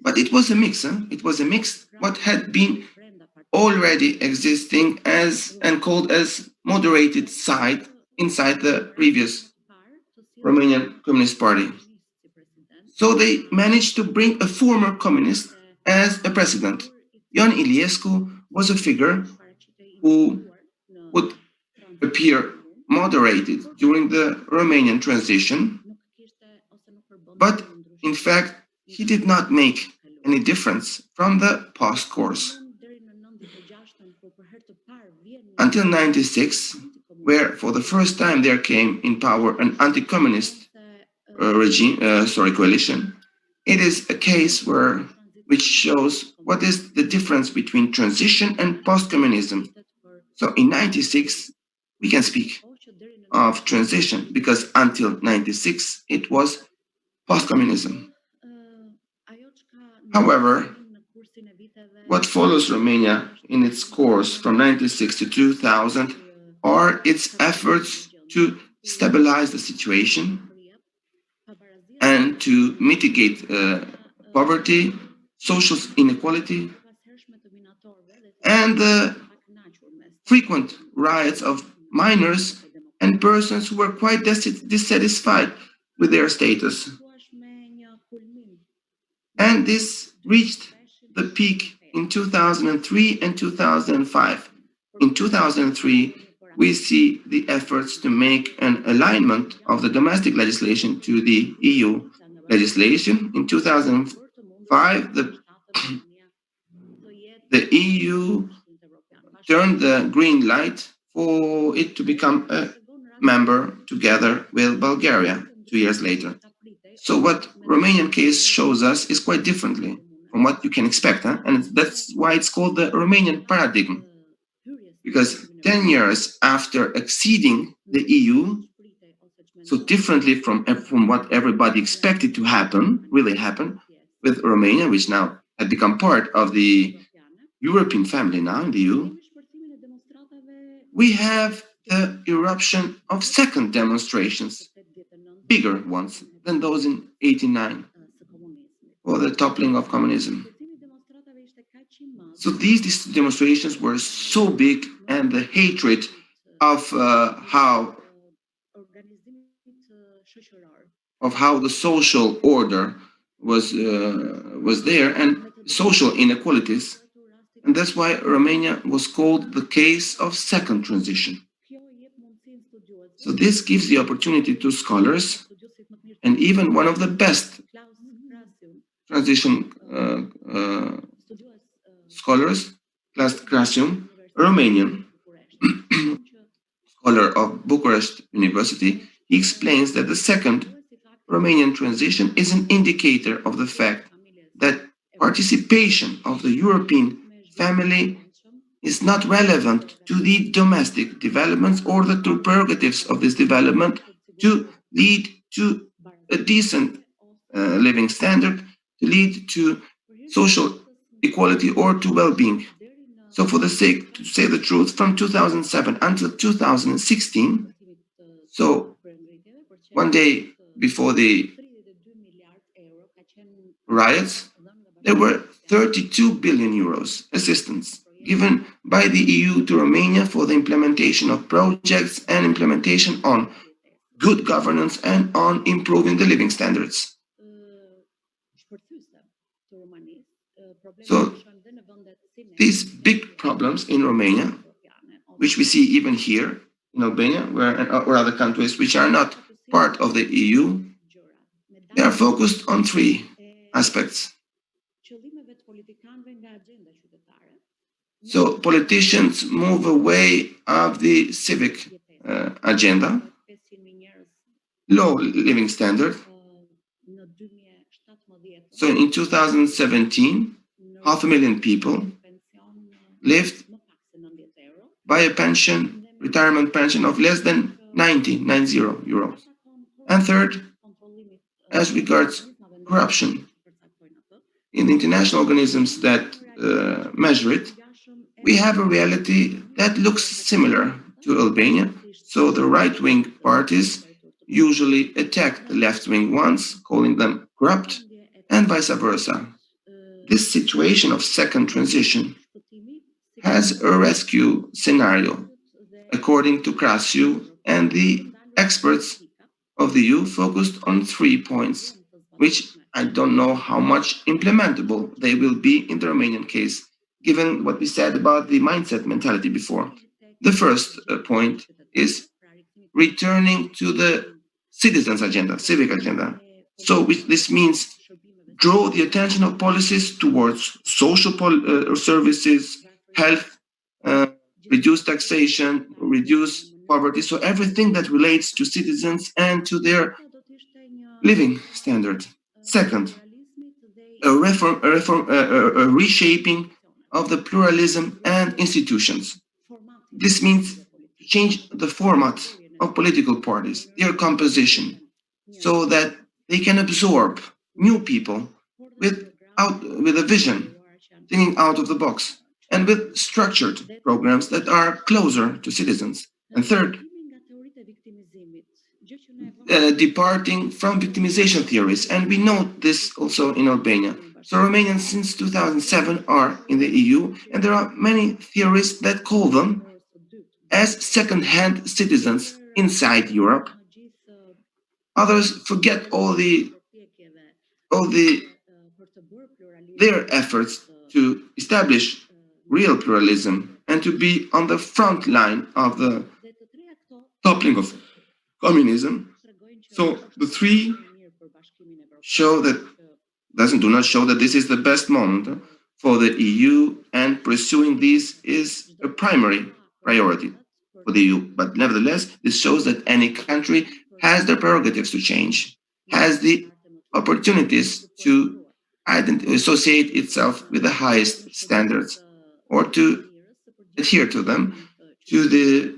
But it was a mix. It was a mix what had been already existing as and called as moderated side inside the previous Romanian Communist Party. So they managed to bring a former communist as a president. Ion Iliescu was a figure who would appear moderated during the Romanian transition, but in fact, he did not make any difference from the past course. Until 96, where for the first time there came in power an anti-communist coalition, it is a case which shows what is the difference between transition and post-communism. So in 96, we can speak of transition because until 96, it was post-communism. However, what follows Romania in its course from 96 to 2000 are its efforts to stabilize the situation and to mitigate poverty, social inequality, and the frequent riots of minors and persons who were quite dissatisfied with their status. And this reached the peak in 2003 and 2005. In 2003, we see the efforts to make an alignment of the domestic legislation to the EU legislation. In 2005, the EU turned the green light for it to become a member together with Bulgaria 2 years later. So what Romanian case shows us is quite differently from what you can expect, and that's why it's called the Romanian Paradigm. Because 10 years after exceeding the EU, so differently from what everybody expected to happen, really happen, with Romania, which now had become part of the European family now in the EU, we have the eruption of second demonstrations, bigger ones than those in 89, or the toppling of communism. So these demonstrations were so big, and the hatred of how the social order was there, and social inequalities, and that's why Romania was called the case of second transition. So this gives the opportunity to scholars, and even one of the best transition scholars, Klaus Krasium, a Romanian scholar of Bucharest University, he explains that the second Romanian transition is an indicator of the fact that participation of the European family is not relevant to the domestic developments or the prerogatives of this development to lead to a decent living standard, to lead to social equality or to well-being. So for the sake, to say the truth, from 2007 until 2016, so one day before the riots, there were 32 billion euros assistance given by the EU to Romania for the implementation of projects and implementation on good governance and on improving the living standards. So these big problems in Romania, which we see even here in Albania or other countries which are not part of the EU, they are focused on three aspects. So politicians move away of the civic agenda low living standard. So in 2017, 500,000 people lived by a pension, retirement pension of less than 90 euros. And third, as regards corruption, in the international organisms that measure it, we have a reality that looks similar to Albania. So the right-wing parties usually attack the left-wing ones, calling them corrupt, and vice versa. This situation of second transition has a rescue scenario, according to Krasiu, and the experts of the EU focused on 3 points, which I don't know how much implementable they will be in the Romanian case, given what we said about the mindset mentality before. The first point is returning to the citizens' agenda, civic agenda. So this means draw the attention of policies towards social services, health, reduce taxation, reduce poverty, so everything that relates to citizens and to their living standard. Second, a reshaping of the pluralism and institutions. This means to change the format of political parties, their composition, so that they can absorb new people with a vision, thinking out of the box, and with structured programs that are closer to citizens. And third, departing from victimization theories, and we note this also in Albania. So Romanians since 2007 are in the EU, and there are many theories that call them as second-hand citizens inside Europe. Others forget all their efforts to establish real pluralism and to be on the front line of the toppling of communism. So the three do not show that this is the best moment for the EU, and pursuing this is a primary priority for the EU. But nevertheless, this shows that any country has the prerogatives to change, has the opportunities to associate itself with the highest standards, or to adhere to them, to the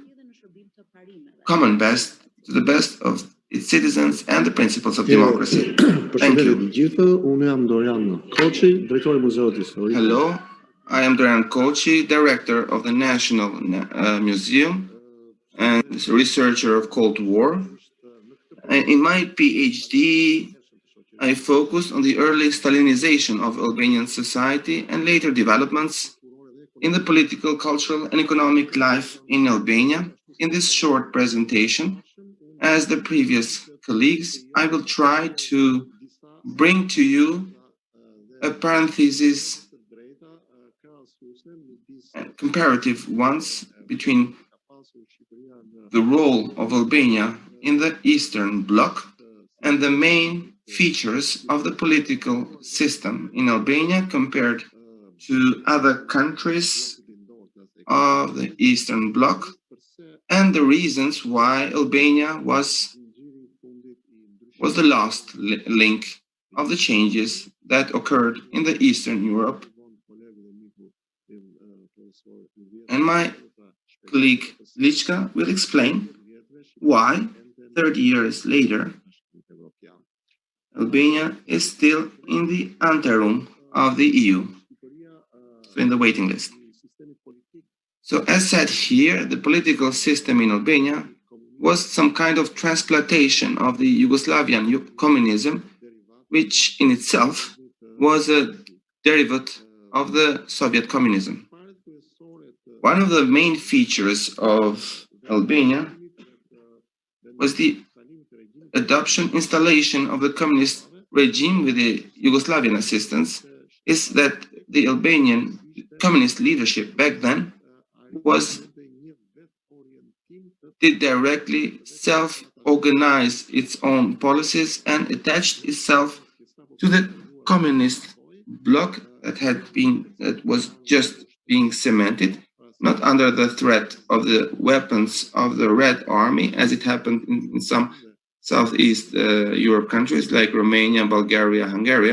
common best, to the best of its citizens and the principles of democracy. Thank you. Hello, I am Dorian Koçi, director of the National Museum and researcher of Cold War. In my PhD, I focused on the early Stalinization of Albanian society and later developments in the political, cultural, and economic life in Albania. In this short presentation, as the previous colleagues, I will try to bring to you a parenthesis and comparative ones between the role of Albania in the Eastern Bloc and the main features of the political system in Albania compared to other countries of the Eastern Bloc, and the reasons why Albania was the last link of the changes that occurred in the Eastern Europe. And my colleague Aliçka will explain why 30 years later Albania is still in the anteroom of the EU, so in the waiting list. So as said here, the political system in Albania was some kind of transplantation of the Yugoslavian communism, which in itself was a derivative of the Soviet communism. One of the main features of Albania was the installation of the communist regime with the Yugoslavian assistance, is that the Albanian communist leadership back then did directly self-organize its own policies and attached itself to the communist bloc that was just being cemented, not under the threat of the weapons of the Red Army, as it happened in some Southeast Europe countries like Romania, Bulgaria, Hungary,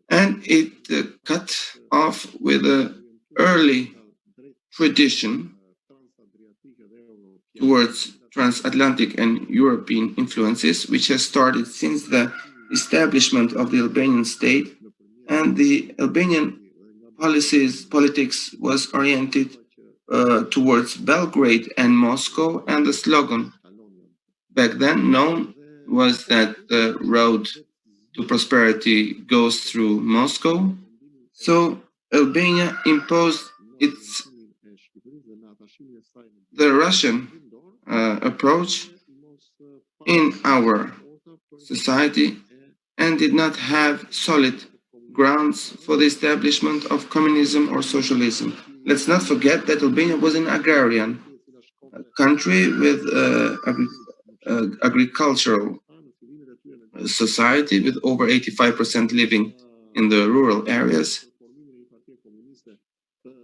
and it cut off with an early tradition towards transatlantic and European influences, which has started since the establishment of the Albanian state, and the Albanian politics was oriented towards Belgrade and Moscow, and the slogan back then known was that the road to prosperity goes through Moscow. So Albania imposed the Russian approach in our society and did not have solid grounds for the establishment of communism or socialism. Let's not forget that Albania was an agrarian country with agricultural society with over 85% living in the rural areas.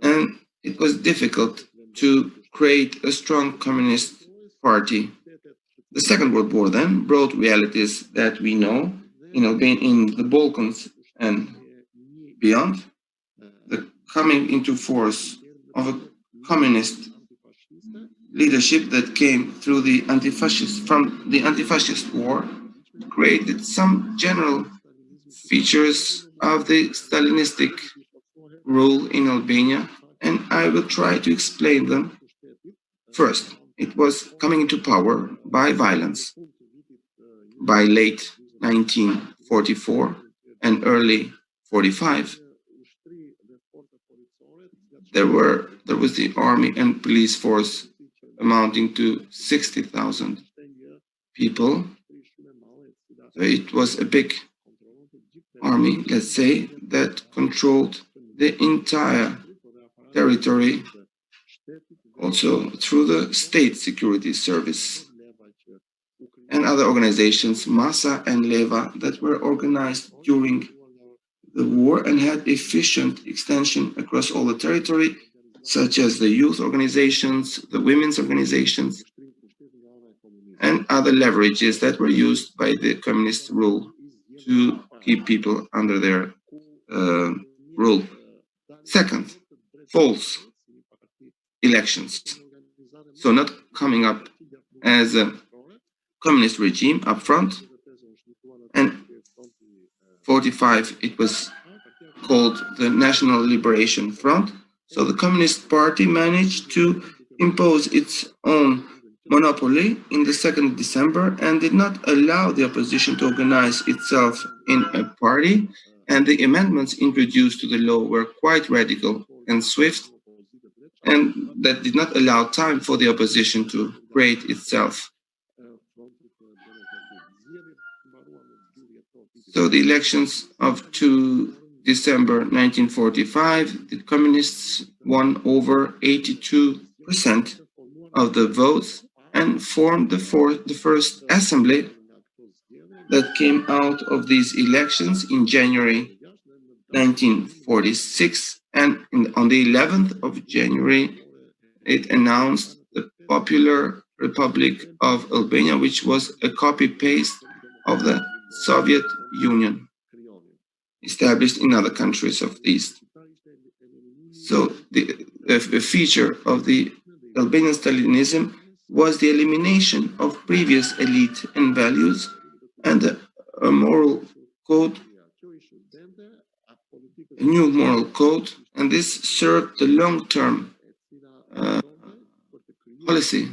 And it was difficult to create a strong communist party. The Second World War then brought realities that we know in Albania, in the Balkans and beyond, the coming into force of a communist leadership that came through the anti-fascist war created some general features of the Stalinistic rule in Albania, and I will try to explain them. First, it was coming into power by violence. By late 1944 and early 45, there was the army and police force amounting to 60,000 people. So it was a big army, let's say, that controlled the entire territory, also through the state security service and other organizations, Masa and Leva, that were organized during the war and had efficient extension across all the territory, such as the youth organizations, the women's organizations, and other leverages that were used by the communist rule to keep people under their rule. Second, false elections. So not coming up as a communist regime up front, and 45 it was called the National Liberation Front. So the Communist Party managed to impose its own monopoly in the 2nd of December and did not allow the opposition to organize itself in a party, and the amendments introduced to the law were quite radical and swift, and that did not allow time for the opposition to create itself. So the elections of 2 December 1945, the communists won over 82% of the votes and formed the first assembly that came out of these elections in January 1946. And on the 11th of January, it announced the Popular Republic of Albania, which was a copy-paste of the Soviet Union, established in other countries of the East. So the feature of the Albanian Stalinism was the elimination of previous elite and values and a moral code, a new moral code, and this served the long-term policy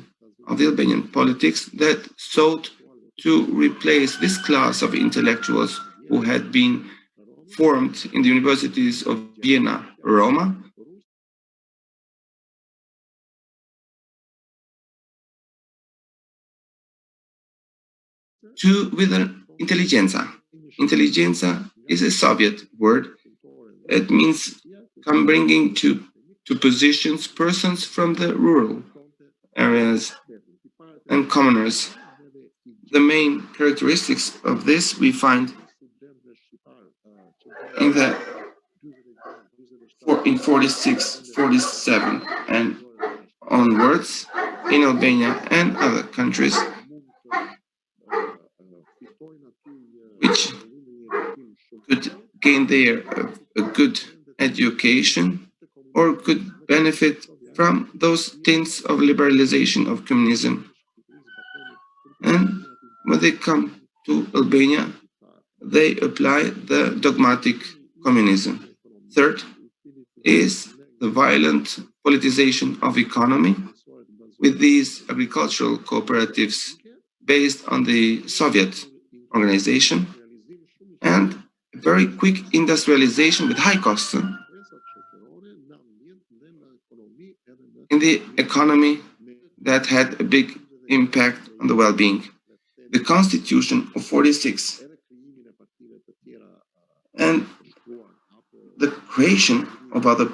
of the Albanian politics that sought to replace this class of intellectuals who had been formed in the universities of Vienna, Roma, with an intelligentsia. Intelligentsia is a Soviet word. It means bringing to positions persons from the rural areas and commoners. The main characteristics of this we find in 46, 47 and onwards in Albania and other countries. which could gain there a good education or could benefit from those tints of liberalization of communism. And when they come to Albania, they apply the dogmatic communism. Third is the violent politicization of economy with these agricultural cooperatives based on the Soviet organization, and a very quick industrialization with high costs in the economy that had a big impact on the well-being. The Constitution of 46 and the creation of other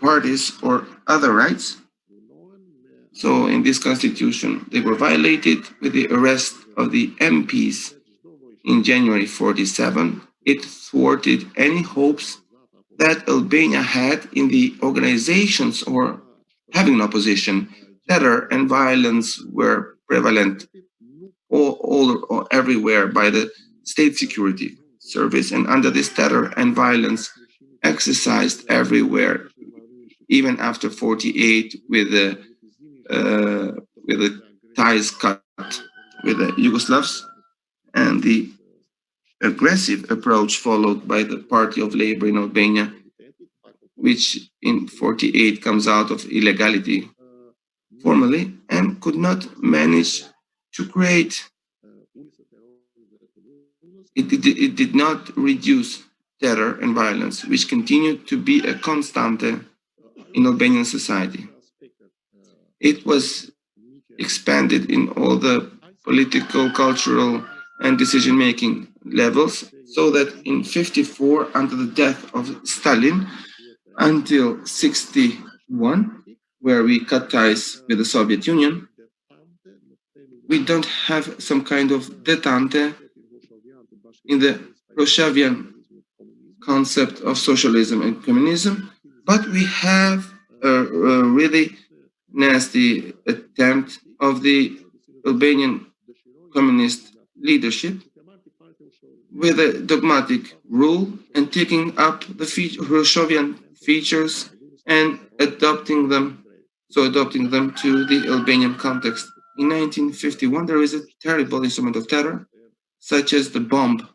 parties or other rights. So in this constitution, they were violated with the arrest of the MPs in January 47. It thwarted any hopes that Albania had in the organizations or having an opposition. Terror and violence were prevalent all or everywhere by the state security service, and under this terror and violence exercised everywhere, even after 48, with the ties cut with the Yugoslavs, and the aggressive approach followed by the Party of Labor in Albania, which in 48 comes out of illegality formally and could not manage to create. It did not reduce terror and violence, which continued to be a constante in Albanian society. It was expanded in all the political, cultural, and decision-making levels, so that in 54, until the death of Stalin, until 61, where we cut ties with the Soviet Union, we don't have some kind of detente in the Khrushchevian concept of socialism and communism, but we have a really nasty attempt of the Albanian communist leadership with a dogmatic rule and taking up the Khrushchevian features and adopting them to the Albanian context. In 1951, there is a terrible instrument of terror, such as the bomb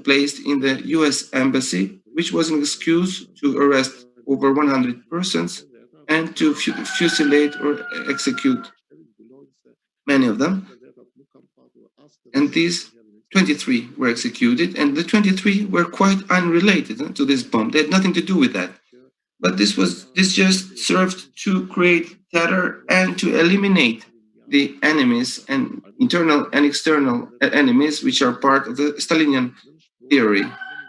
placed in the US Embassy, which was an excuse to arrest over 100 persons and to fusillate or execute many of them. And these 23 were executed, and the 23 were quite unrelated to this bomb. They had nothing to do with that. But this just served to create terror and to eliminate the enemies and internal and external enemies, which are part of the Stalinian theory,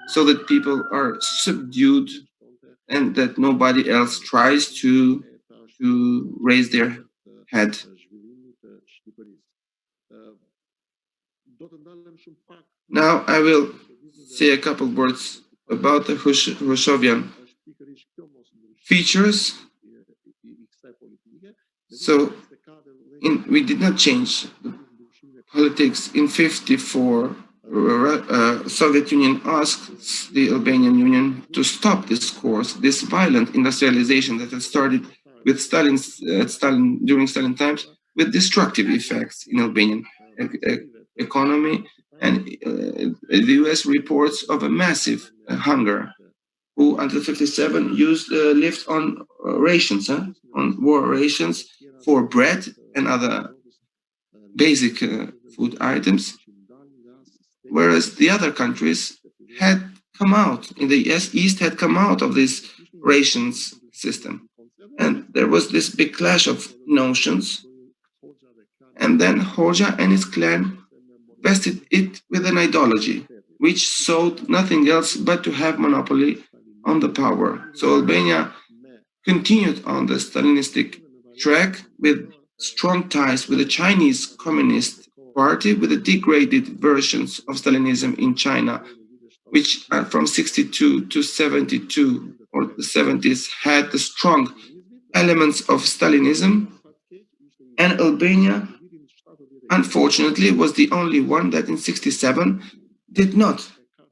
so that people are subdued and that nobody else tries to raise their head. Now I will say a couple words about the Khrushchevian features. So we did not change the politics. In 54, Soviet Union asked the Albanian Union to stop this course, this violent industrialization that had started with Stalin during Stalin times, with destructive effects in Albanian economy, and the US reports of a massive hunger, who until 57 lived on rations, on war rations for bread and other basic food items, whereas the other countries had come out, in the East had come out of this rations system. And there was this big clash of notions, and then Hoxha and his clan vested it with an ideology, which sought nothing else but to have monopoly on the power. So Albania continued on the Stalinistic track with strong ties with the Chinese Communist Party, with the degraded versions of Stalinism in China, which from 62 to 72 or the 70s had the strong elements of Stalinism. And Albania unfortunately, was the only one that in '67 did not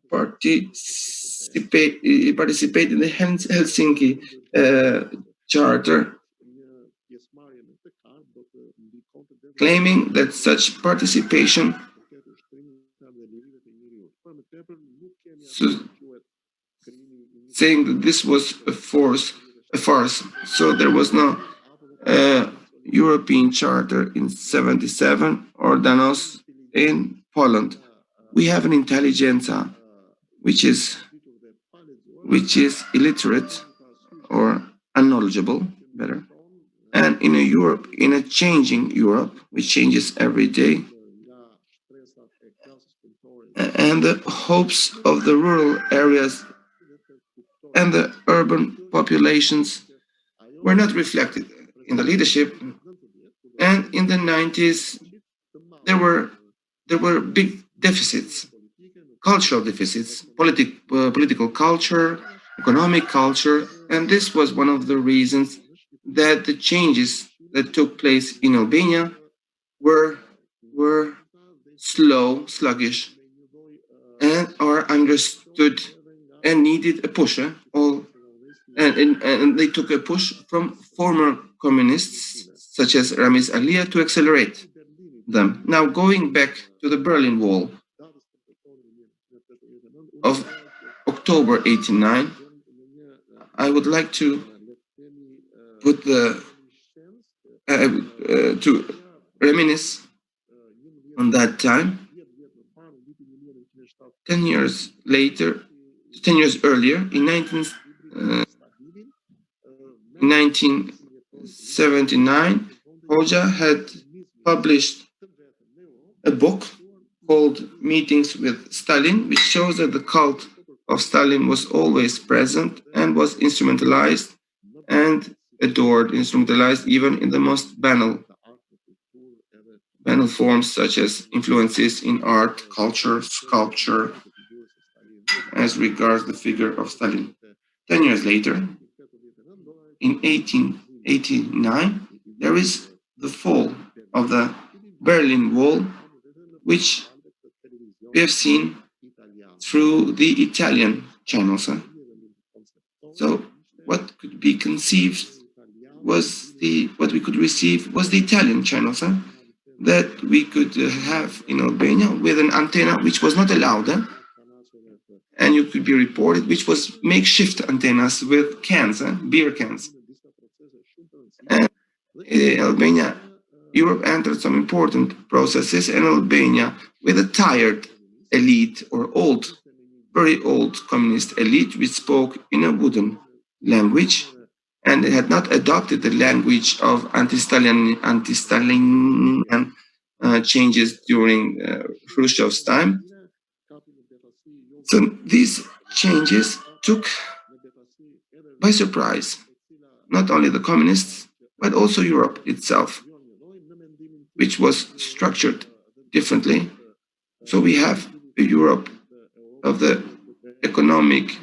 participate in the Helsinki Charter, claiming that such participation saying that this was a farce. So there was no European Charter in '77 or Danos in Poland. We have an intelligentsia which is illiterate or unknowledgeable, better. And in a changing Europe, which changes every day, and the hopes of the rural areas and the urban populations were not reflected in the leadership. And in the '90s, there were big deficits, cultural deficits, political culture, economic culture, and this was one of the reasons that the changes that took place in Albania were slow, sluggish, and are understood and needed a push. And they took a push from former communists such as Ramiz Alia to accelerate them. Now, going back to the Berlin Wall of October '89, I would like to put to reminisce on that time. 10 years earlier, in 1979, Hoxha had published a book called Meetings with Stalin, which shows that the cult of Stalin was always present and was instrumentalized and adored, instrumentalized even in the most banal forms, such as influences in art, culture, sculpture, as regards the figure of Stalin. 10 years later, in 1889, there is the fall of the Berlin Wall, which we have seen through the Italian channels. So what could be conceived was what we could receive was the Italian channels that we could have in Albania with an antenna which was not allowed, and you could be reported, which was makeshift antennas with cans, beer cans. And Albania, Europe entered some important processes, and Albania, with a tired elite or very old communist elite, which spoke in a wooden language, and they had not adopted the language of anti-Stalinian changes during Khrushchev's time. So these changes took by surprise not only the communists, but also Europe itself, which was structured differently. So we have a Europe of the economic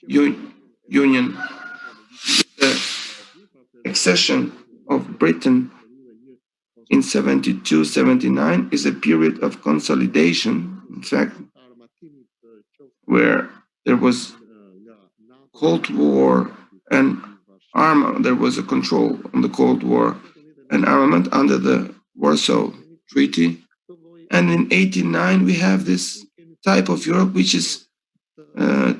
union. The accession of Britain in '72-'79 is a period of consolidation, in fact, where there was Cold War and armament. There was a control on the Cold War and armament under the Warsaw Treaty. And in '89, we have this type of Europe which is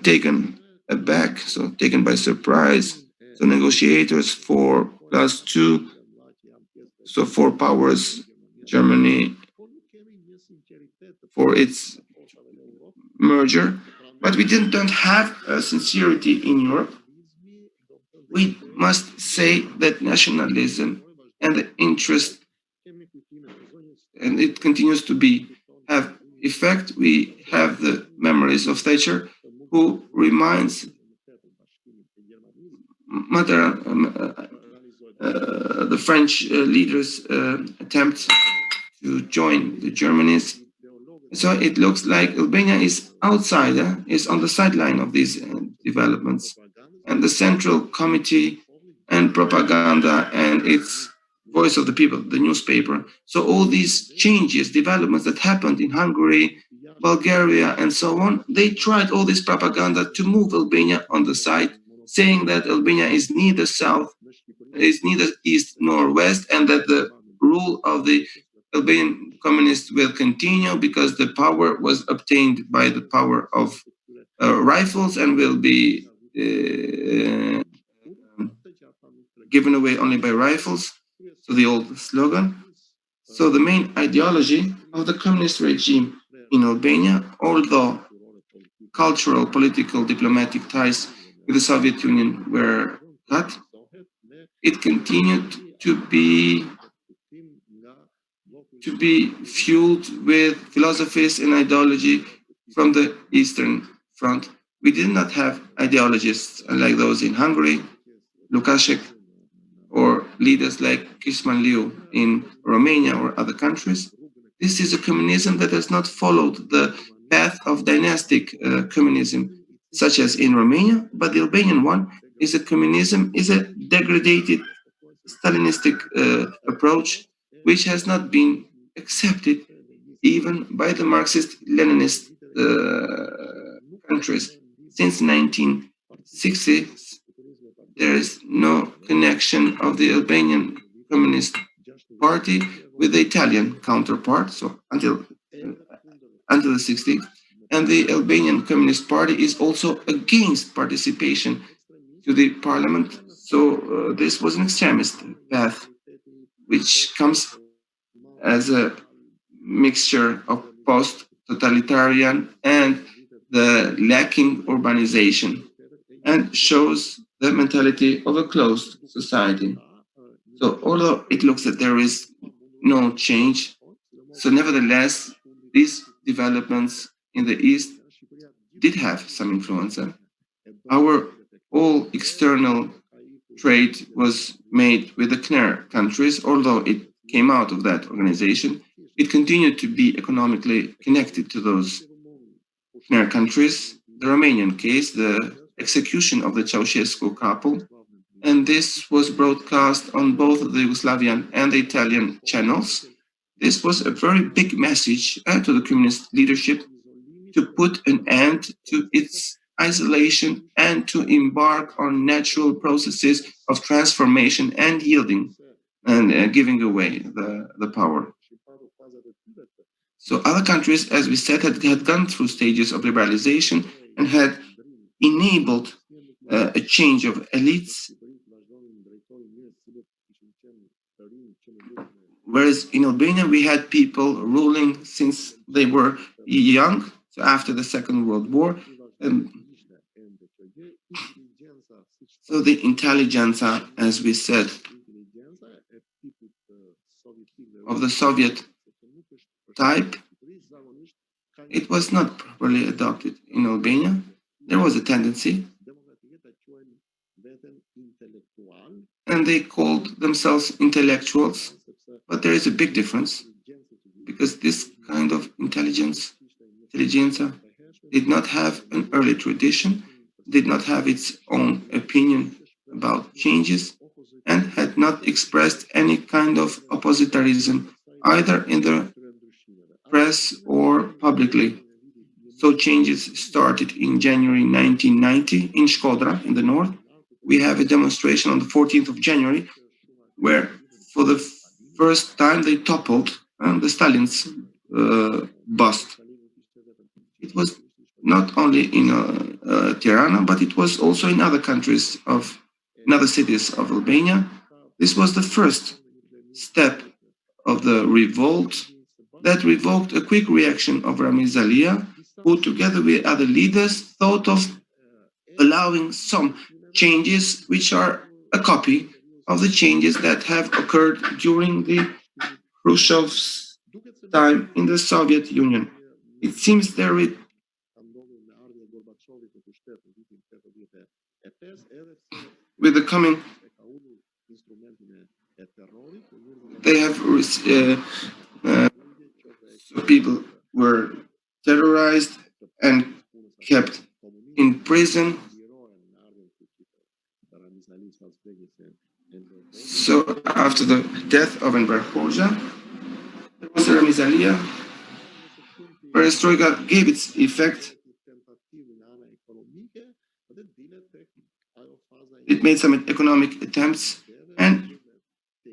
taken aback, so taken by surprise. So negotiators 4+2, so 4 powers, Germany, for its merger. But we don't have a sincerity in Europe. We must say that nationalism and the interest, and it continues to have effect. We have the memories of Thatcher, who reminds the French leaders' attempt to join the Germans. So it looks like Albania is outsider, is on the sideline of these developments. And the Central Committee and propaganda and its Voice of the People, the newspaper. So all these changes, developments that happened in Hungary, Bulgaria, and so on, they tried all this propaganda to move Albania on the side, saying that Albania is neither south, is neither east nor west, and that the rule of the Albanian communists will continue because the power was obtained by the power of rifles and will be given away only by rifles. So the old slogan. So the main ideology of the communist regime in Albania, although cultural, political, diplomatic ties with the Soviet Union were cut, it continued to be fueled with philosophies and ideology from the Eastern Front. We did not have ideologists like those in Hungary, Lukashenko, or leaders like Kismaliu in Romania or other countries. This is a communism that has not followed the path of dynastic communism, such as in Romania, but the Albanian one is a communism, is a degraded Stalinistic approach, which has not been accepted even by the Marxist-Leninist countries. Since 1960, there is no connection of the Albanian Communist Party with the Italian counterpart, so until the 60s. And the Albanian Communist Party is also against participation to the parliament. So this was an extremist path, which comes as a mixture of post-totalitarian and the lacking urbanization, and shows the mentality of a closed society. So although it looks that there is no change, so nevertheless, these developments in the East did have some influence. Our all external trade was made with the CNR countries, although it came out of that organization. It continued to be economically connected to those CNR countries. The Romanian case, the execution of the Ceausescu couple, and this was broadcast on both the Yugoslavian and the Italian channels. This was a very big message to the communist leadership to put an end to its isolation and to embark on natural processes of transformation and yielding and giving away the power. So other countries, as we said, had gone through stages of liberalization and had enabled a change of elites, whereas in Albania we had people ruling since they were young, so after the Second World War. So the intelligentsia, as we said, of the Soviet type, it was not properly adopted in Albania. There was a tendency, and they called themselves intellectuals, but there is a big difference, because this kind of intelligentsia did not have an early tradition, did not have its own opinion about changes, and had not expressed any kind of oppositorism either in the press or publicly. So changes started in January 1990 in Shkodra in the north. We have a demonstration on the 14th of January where for the first time they toppled the Stalin's bust. It was not only in Tirana, but it was also in other countries in other cities of Albania. This was the first step of the revolt that revoked a quick reaction of Ramiz Alia, who together with other leaders thought of allowing some changes which are a copy of the changes that have occurred during the Khrushchev's time in the Soviet Union. It seems there is with the coming, they have people were terrorized and kept in prison. So after the death of Enver Hoxha, there was a Ramizalia. Perestroika gave its effect. It made some economic attempts and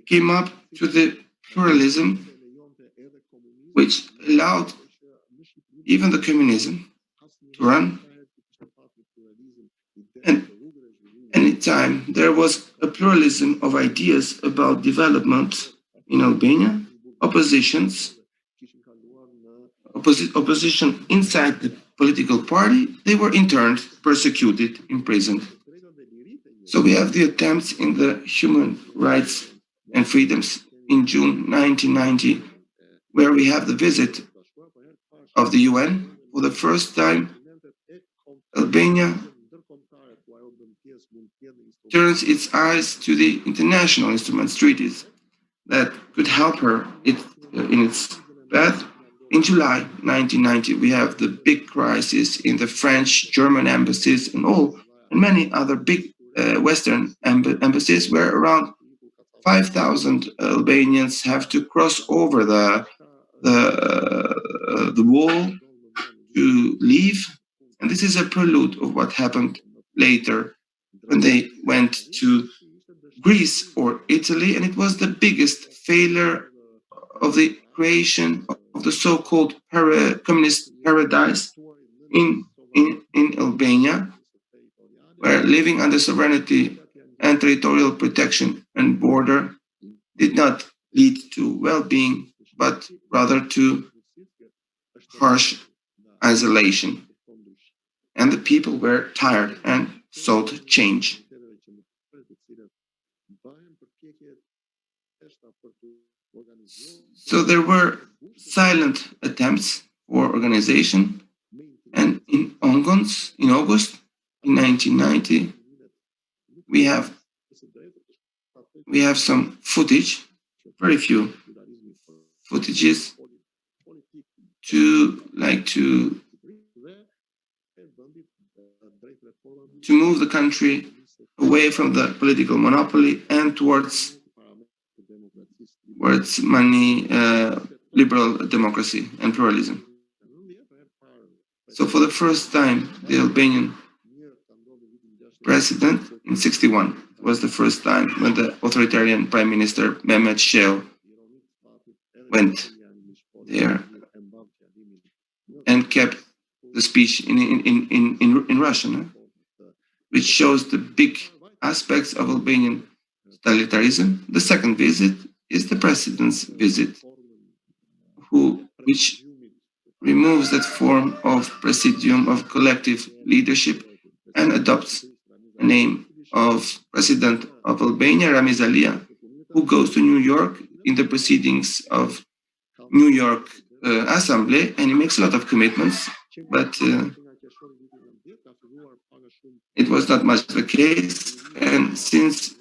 came up to the pluralism which allowed even the communism to run. And anytime there was a pluralism of ideas about development in Albania, opposition inside the political party, they were interned, persecuted, imprisoned. So we have the attempts in the human rights and freedoms in June 1990, where we have the visit of the UN. For the first time, Albania turns its eyes to the international instruments, treaties that could help her in its path. In July 1990, we have the big crisis in the French, German embassies and many other big Western embassies, where around 5,000 Albanians have to cross over the wall to leave. And this is a prelude of what happened later when they went to Greece or Italy, and it was the biggest failure of the creation of the so-called communist paradise in Albania, where living under sovereignty and territorial protection and border did not lead to well-being, but rather to harsh isolation. And the people were tired and sought change. So there were silent attempts for organization, and in August in 1990, we have some footage, very few footages, to move the country away from the political monopoly and towards money, liberal democracy and pluralism. So for the first time, the Albanian president in 1961 was the first time when the authoritarian prime minister Mehmet Shell went there and kept the speech in Russian, which shows the big aspects of Albanian totalitarianism. The second visit is the president's visit, which removes that form of presidium of collective leadership and adopts the name of President of Albania, Ramizalia, who goes to New York in the proceedings of New York Assembly, and he makes a lot of commitments, but it was not much the case. And since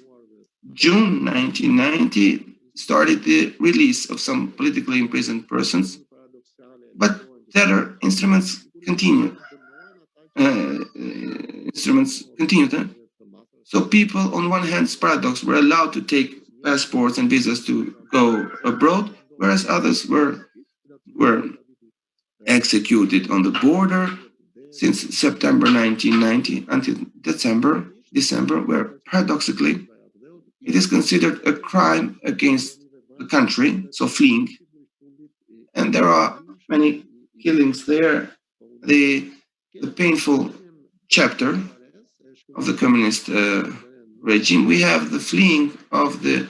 June 1990, started the release of some politically imprisoned persons, but terror instruments continued. So people, on one hand, paradox, were allowed to take passports and visas to go abroad, whereas others were executed on the border since September 1990 until December, where paradoxically it is considered a crime against the country, so fleeing, and there are many killings there. The painful chapter of the communist regime, we have the fleeing of the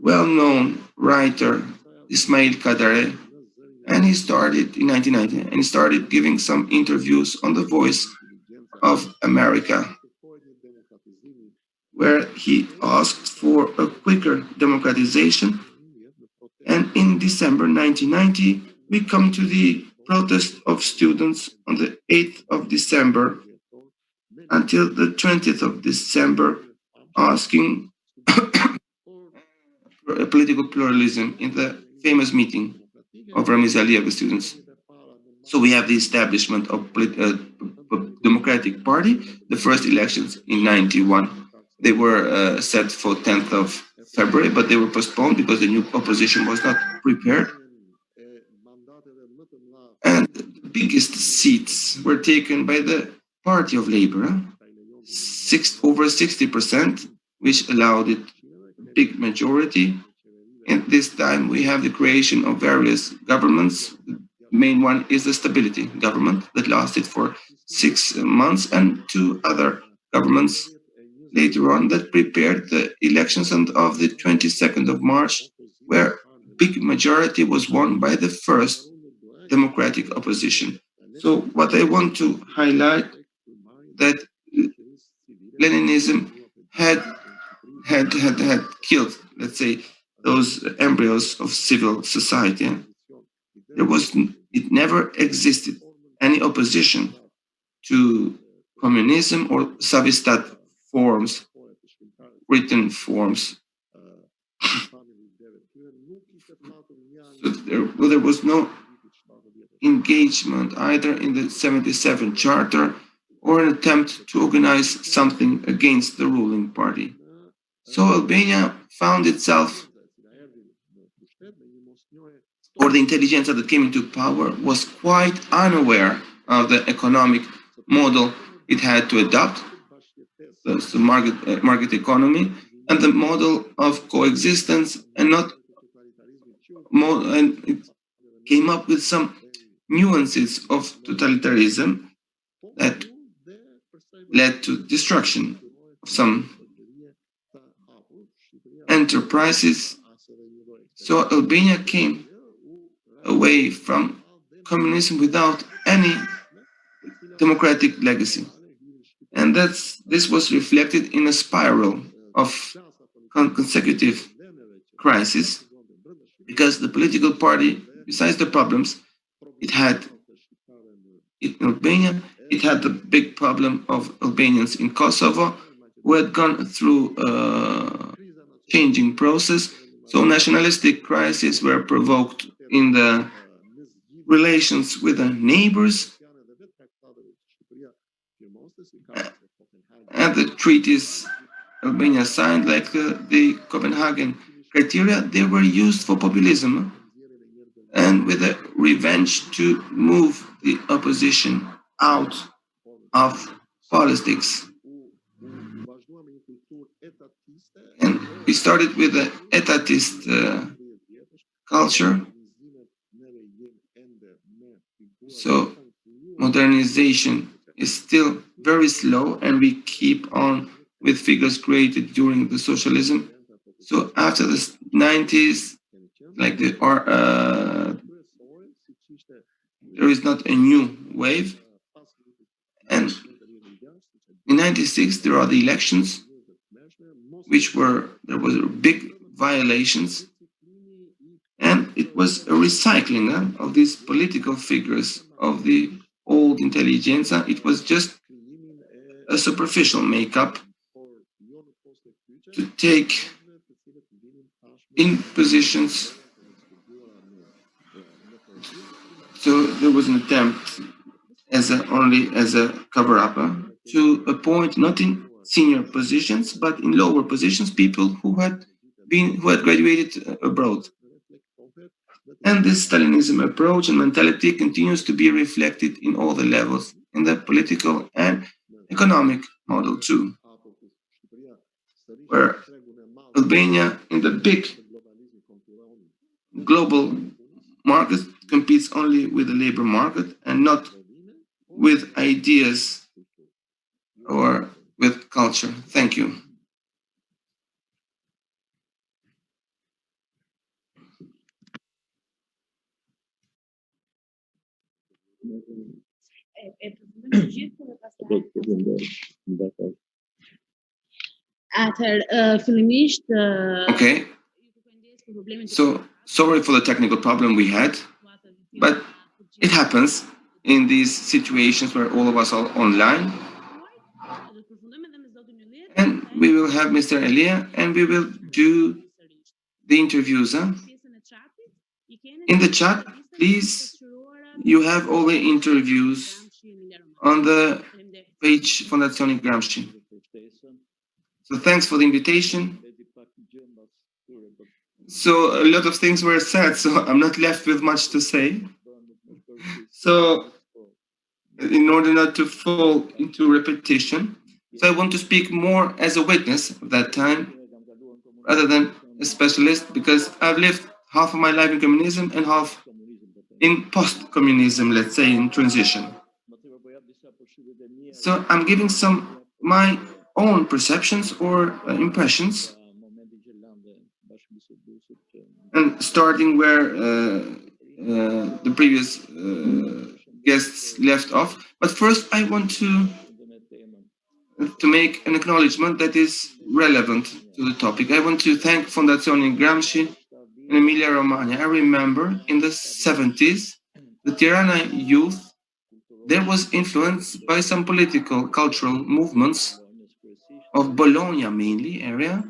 well-known writer Ismail Kadare, and he started in 1990, and he started giving some interviews on the Voice of America, where he asked for a quicker democratization. And in December 1990, we come to the protest of students on the 8th of December until the 20th of December, asking political pluralism in the famous meeting of Ramizalia with students. So we have the establishment of Democratic Party, the first elections in 91, They were set for 10th of February, but they were postponed because the new opposition was not prepared. And the biggest seats were taken by the Party of Labor, over 60%, which allowed it a big majority. And this time we have the creation of various governments. The main one is the stability government that lasted for 6 months, and 2 other governments later on that prepared the elections of the 22nd of March, where big majority was won by the first democratic opposition. So what I want to highlight that Leninism had killed, let's say, those embryos of civil society. It never existed any opposition to communism or Savistat forms, written forms. So there was no engagement either in the 77 Charter or an attempt to organize something against the ruling party. So Albania found itself, or the intelligentsia that came into power was quite unaware of the economic model it had to adopt, the market economy, and the model of coexistence, and it came up with some nuances of totalitarianism that led to destruction of some enterprises. So Albania came away from communism without any democratic legacy. And this was reflected in a spiral of consecutive crises, because the political party, besides the problems it had in Albania, it had the big problem of Albanians in Kosovo who had gone through a changing process. So nationalistic crises were provoked in the relations with the neighbors, and the treaties Albania signed, like the Copenhagen criteria, they were used for populism and with a revenge to move the opposition out of politics. And we started with the etatist culture. So modernization is still very slow, and we keep on with figures created during the socialism. So after the 90s, like there is not a new wave. And in 96, there are the elections, there was big violations. And it was a recycling of these political figures of the old intelligentsia. It was just a superficial makeup to take in positions. So there was an attempt only as a cover-up to appoint not in senior positions but in lower positions people who had graduated abroad. And this Stalinism approach and mentality continues to be reflected in all the levels, in the political and economic model too, where Albania in the big global market competes only with the labor market and not with ideas or with culture. Thank you. Okay. So sorry for the technical problem we had, but it happens in these situations where all of us are online. And we will have Mr. Ylli, and we will do the interviews. In the chat, please, you have all the interviews on the page Fondazione Gramsci. So thanks for the invitation. So a lot of things were said, so I'm not left with much to say. So in order not to fall into repetition, so I want to speak more as a witness of that time rather than a specialist, because I've lived half of my life in communism and half in post-communism, let's say, in transition. So I'm giving some my own perceptions or impressions, and starting where the previous guests left off. But first I want to make an acknowledgement that is relevant to the topic. I want to thank Fondazione Gramsci in Emilia-Romagna. I remember in the 70s, the Tirana youth, there was influenced by some political, cultural movements of Bologna mainly area.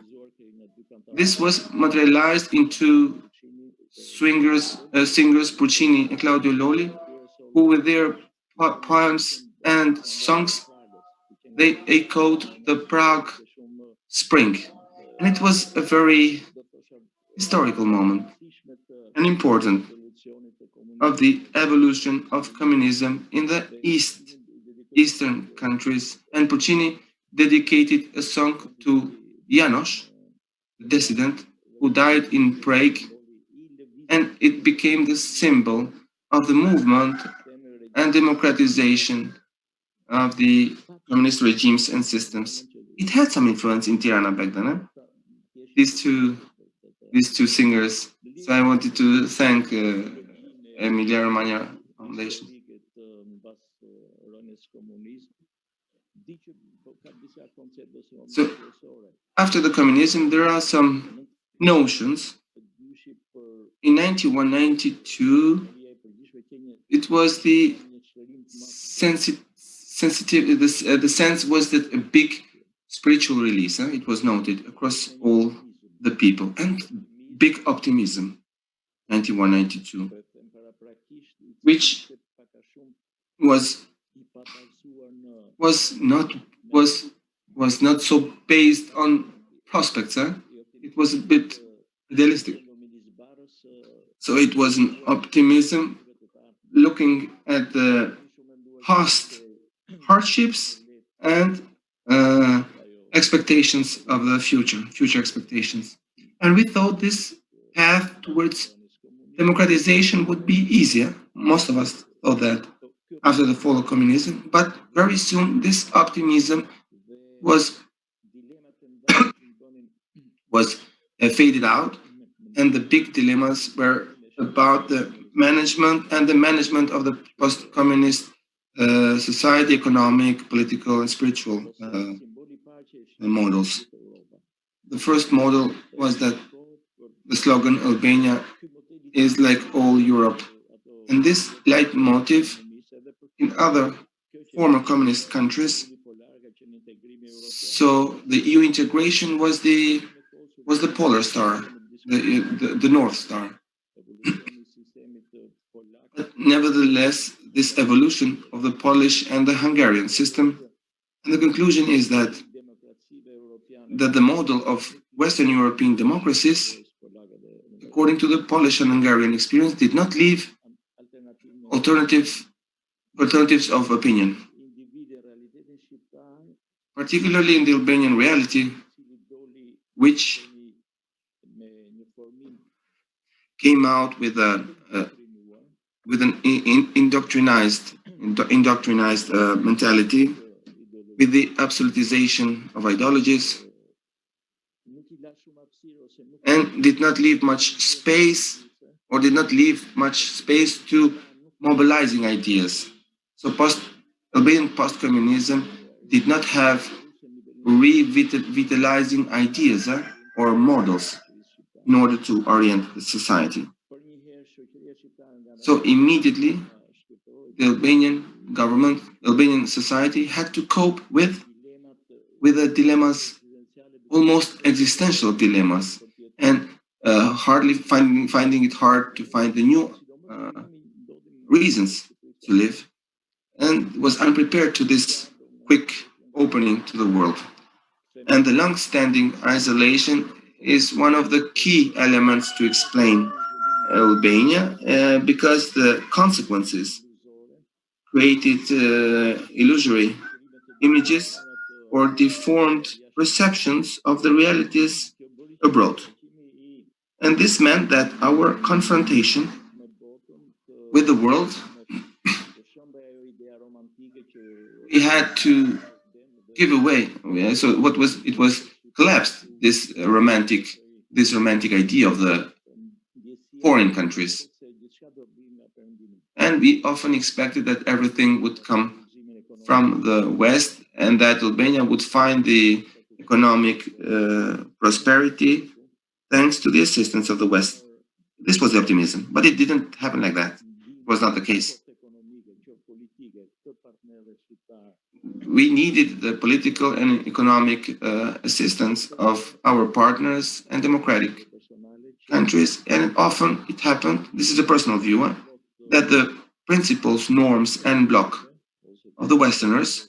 This was materialized into singers Puccini and Claudio Lolli, who with their poems and songs, they echoed the Prague Spring. And it was a very historical moment and important of the evolution of communism in the eastern countries. And Puccini dedicated a song to János, the dissident, who died in Prague, and it became the symbol of the movement and democratization of the communist regimes and systems. It had some influence in Tirana back then, these two singers. So I wanted to thank Emilia-Romagna Foundation. So after the communism, there are some notions. In 91-92, it was the the sense was that a big spiritual release. It was noted across all the people, and big optimism. 91-92, which was not so based on prospects. It was a bit idealistic. So it was an optimism looking at the past hardships and expectations of the future expectations. And we thought this path towards democratization would be easier. Most of us thought that after the fall of communism, but very soon this optimism was faded out, and the big dilemmas were about the management of the post-communist society, economic, political, and spiritual models. The first model was that the slogan Albania is like all Europe, and this leitmotif in other former communist countries. So the EU integration was the polar star, the North Star. But nevertheless, this evolution of the Polish and the Hungarian system, and the conclusion is that the model of Western European democracies, according to the Polish and Hungarian experience, did not leave alternatives of opinion. Particularly in the Albanian reality, which came out with an indoctrinized mentality, with the absolutization of ideologies, and did not leave much space to mobilizing ideas. So Albanian post-communism did not have revitalizing ideas or models in order to orient the society. So immediately, the Albanian society had to cope with the dilemmas, almost existential dilemmas, and hardly finding it hard to find the new reasons to live, and was unprepared to this quick opening to the world. And the long-standing isolation is one of the key elements to explain Albania, because the consequences created illusory images or deformed perceptions of the realities abroad. And this meant that our confrontation with the world, we had to give away. So it was collapsed, this romantic idea of the foreign countries. And we often expected that everything would come from the West and that Albania would find the economic prosperity thanks to the assistance of the West. This was the optimism, but it didn't happen like that. It was not the case. We needed the political and economic assistance of our partners and democratic countries, and often it happened, this is a personal view, that the principles, norms, and bloc of the Westerners,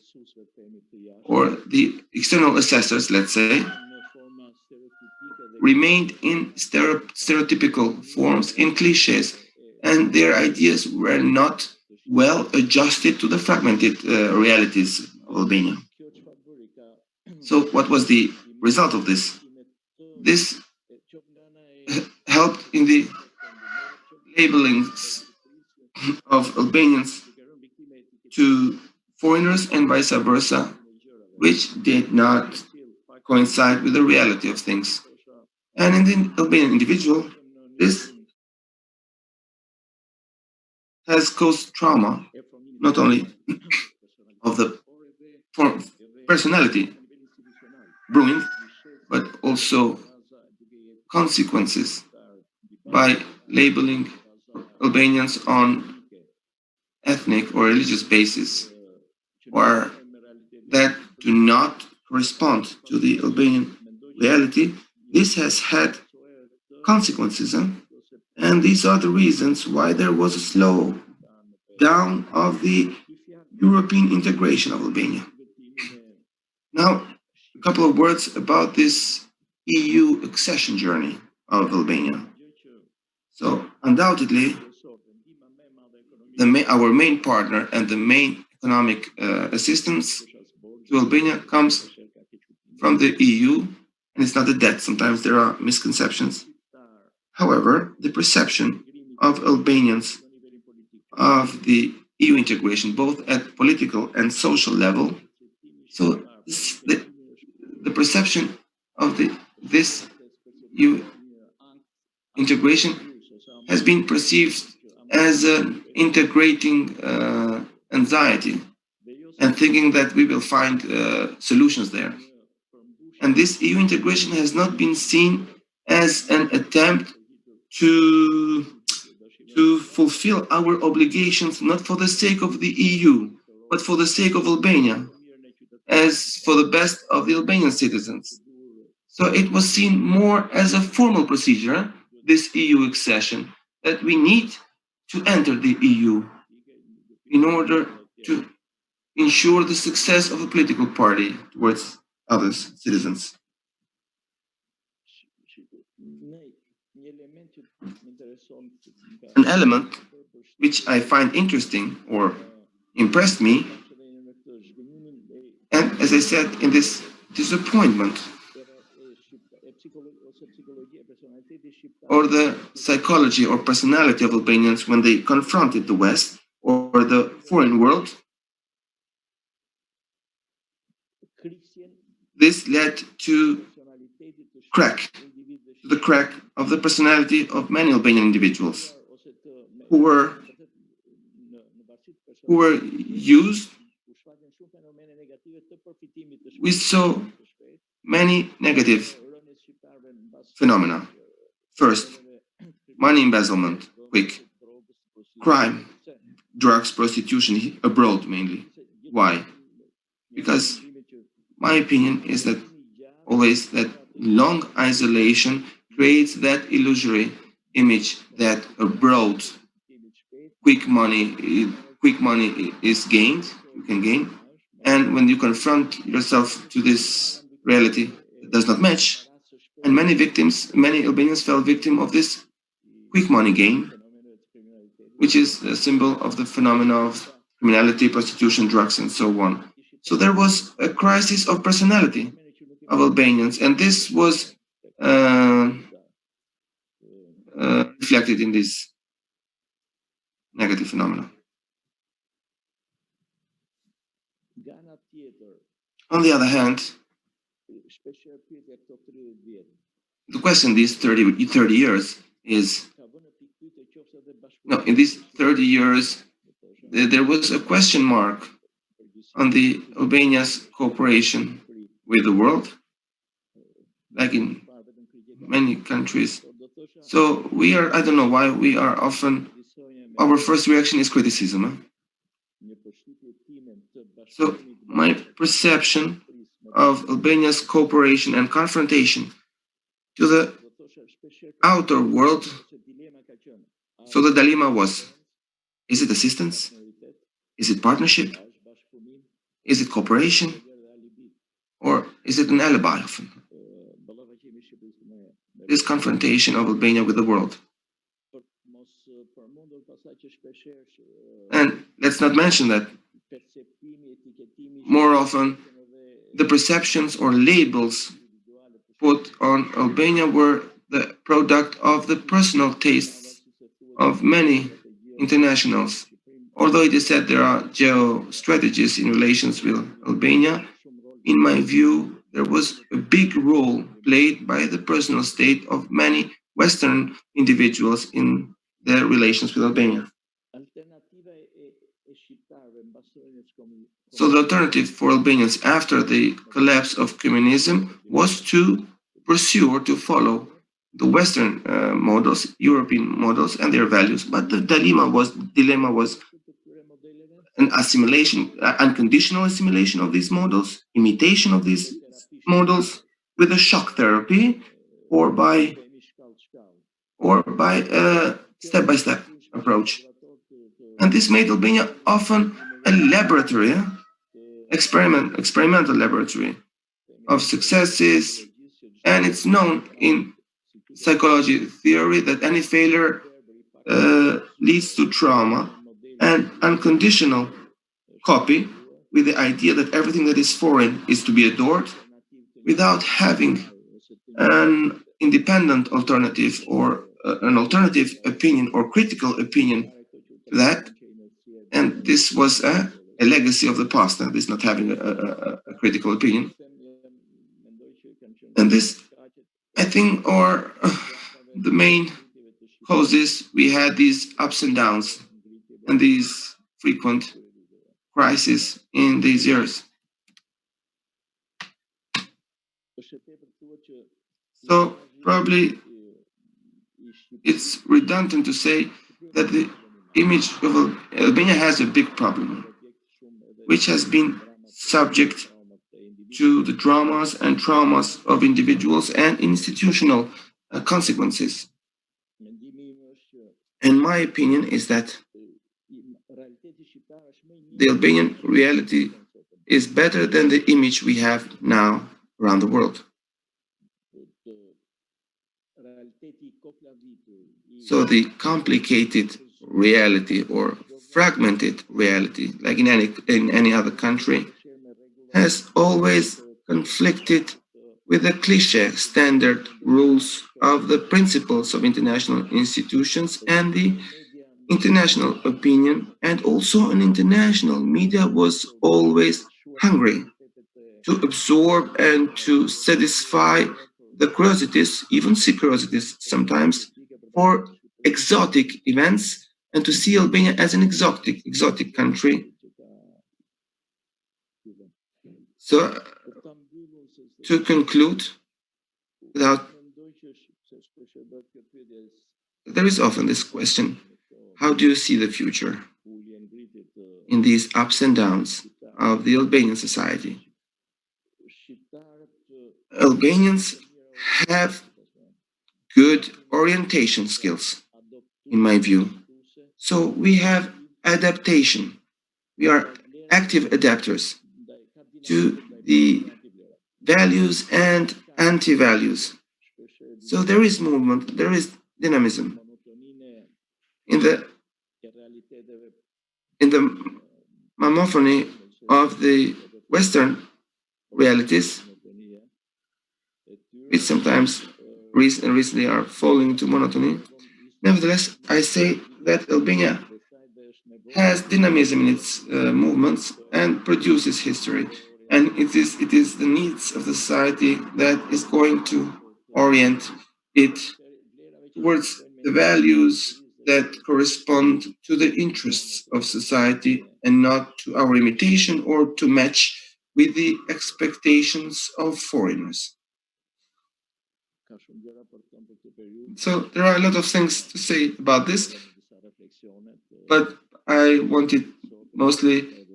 or the external assessors, let's say, remained in stereotypical forms, in cliches, and their ideas were not well adjusted to the fragmented realities of Albania. So what was the result of this? This helped in the labelings of Albanians to foreigners and vice versa, which did not coincide with the reality of things. And in the Albanian individual, this has caused trauma, not only of the personality ruined, but also consequences by labeling Albanians on ethnic or religious basis, or that do not correspond to the Albanian reality. This has had consequences, and these are the reasons why there was a slow down of the European integration of Albania. Now, a couple of words about this EU accession journey of Albania. So, undoubtedly, our main partner and the main economic assistance to Albania comes from the EU, and it's not a debt. Sometimes there are misconceptions. However, the perception of Albanians of the EU integration, both at political and social level, so the perception of this EU integration has been perceived as an integrating anxiety and thinking that we will find solutions there. And this EU integration has not been seen as an attempt to fulfill our obligations, not for the sake of the EU, but for the sake of Albania, as for the best of the Albanian citizens. So it was seen more as a formal procedure, this EU accession, that we need to enter the EU in order to ensure the success of a political party towards other citizens. An element which I find interesting or impressed me, and as I said, in this disappointment or the psychology or personality of Albanians when they confronted the West or the foreign world, this led to the crack of the personality of many Albanian individuals who were used. We saw many negative phenomena. First, money embezzlement, quick. Crime, drugs, prostitution, abroad mainly. Why? Because my opinion is that always that long isolation creates that illusory image that abroad quick money is gained, you can gain. And when you confront yourself to this reality does not match. And many Albanians fell victim of this quick money game, which is a symbol of the phenomena of criminality, prostitution, drugs, and so on. So there was a crisis of personality of Albanians, and this was reflected in this negative phenomena. On the other hand, the question these 30 years is, no, in these 30 years, there was a question mark on the Albania's cooperation with the world, like in many countries. So we are, I don't know why we are often, our first reaction is criticism. So my perception of Albania's cooperation and confrontation to the outer world, so the dilemma was, is it assistance? Is it partnership? Is it cooperation? Or is it an alibi often? This confrontation of Albania with the world. And let's not mention that more often the perceptions or labels put on Albania were the product of the personal tastes of many internationals. Although it is said there are geostrategies in relations with Albania, in my view, there was a big role played by the personal state of many Western individuals in their relations with Albania. So the alternative for Albanians after the collapse of communism was to pursue or to follow the Western models, European models and their values. But the dilemma was an assimilation, unconditional assimilation of these models, imitation of these models with a shock therapy, or by a step-by-step approach. And this made Albania often a laboratory, experimental laboratory of successes, and it's known in psychology theory that any failure leads to trauma and unconditional copy, with the idea that everything that is foreign is to be adored without having an independent alternative or an alternative opinion or critical opinion to that. And this was a legacy of the past, this not having a critical opinion. And this, I think, are the main causes. We had these ups and downs and these frequent crises in these years. So probably it's redundant to say that the image of Albania has a big problem, which has been subject to the dramas and traumas of individuals and institutional consequences. And my opinion is that the Albanian reality is better than the image we have now around the world. So the complicated reality or fragmented reality, like in any other country, has always conflicted with the cliché standard rules of the principles of international institutions, and the international opinion and also an international media was always hungry to absorb and to satisfy the curiosities, even sick curiosities sometimes, for exotic events, and to see Albania as an exotic country. So, to conclude, there is often this question: how do you see the future in these ups and downs of the Albanian society? Albanians have good orientation skills, in my view. So we have adaptation. We are active adapters to the values and anti-values. So there is movement, there is dynamism. In the monophony of the Western realities, which sometimes recently are falling into monotony. Nevertheless, I say that Albania has dynamism in its movements and produces history. And it is the needs of the society that is going to orient it towards the values that correspond to the interests of society and not to our imitation or to match with the expectations of foreigners. So there are a lot of things to say about this, but I wanted mostly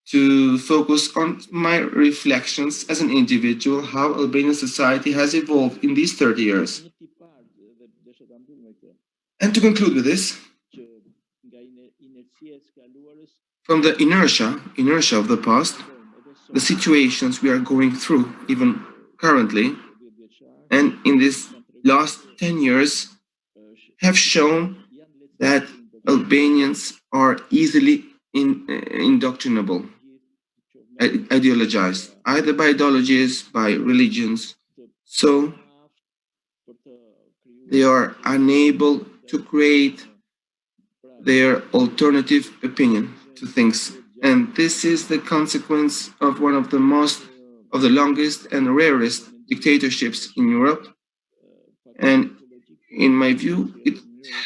to focus on my reflections as an individual, how Albanian society has evolved in these 30 years. And to conclude with this, from the inertia of the past, the situations we are going through, even currently, and in these last 10 years, have shown that Albanians are easily indoctrinable, ideologized, either by ideologies, by religions. So they are unable to create their alternative opinion to things. And this is the consequence of one of the longest and rarest dictatorships in Europe. And in my view, it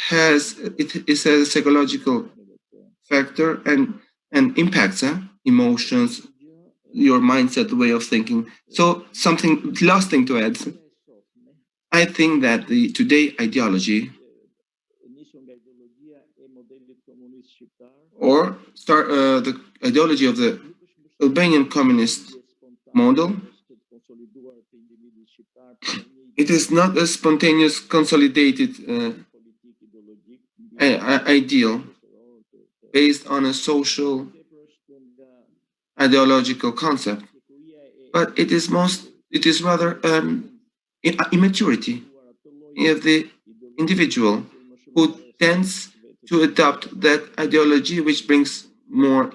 has a psychological factor and impacts emotions, your mindset, way of thinking. So something last thing to add. I think that the today ideology or the ideology of the Albanian communist model, it is not a spontaneous, consolidated ideal based on a social ideological concept, but it is rather immaturity of the individual who tends to adopt that ideology, which brings more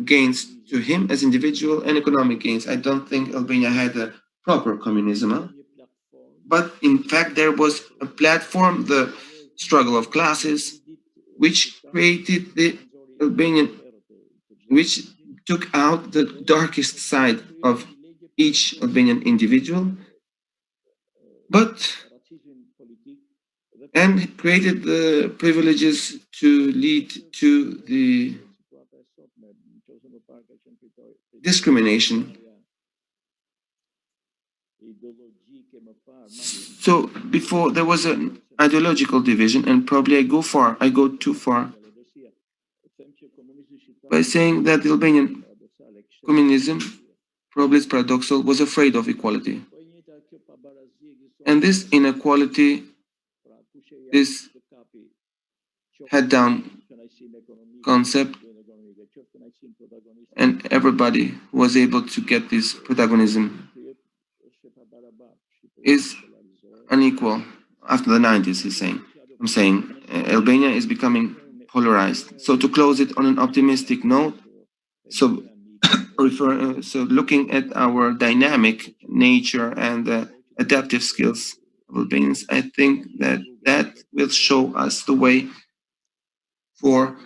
gains to him as individual and economic gains. I don't think Albania had a proper communism, but in fact there was a platform, the struggle of classes, which created the Albanian, which took out the darkest side of each Albanian individual, and created the privileges to lead to the discrimination. So before there was an ideological division, and probably I go too far by saying that the Albanian communism, probably it's paradoxical, was afraid of equality. And this inequality, this head-down concept, and everybody was able to get this protagonism, is unequal after the 90s, I'm saying Albania is becoming polarized. So to close it on an optimistic note, so looking at our dynamic nature and adaptive skills of Albanians, I think that will show us the way for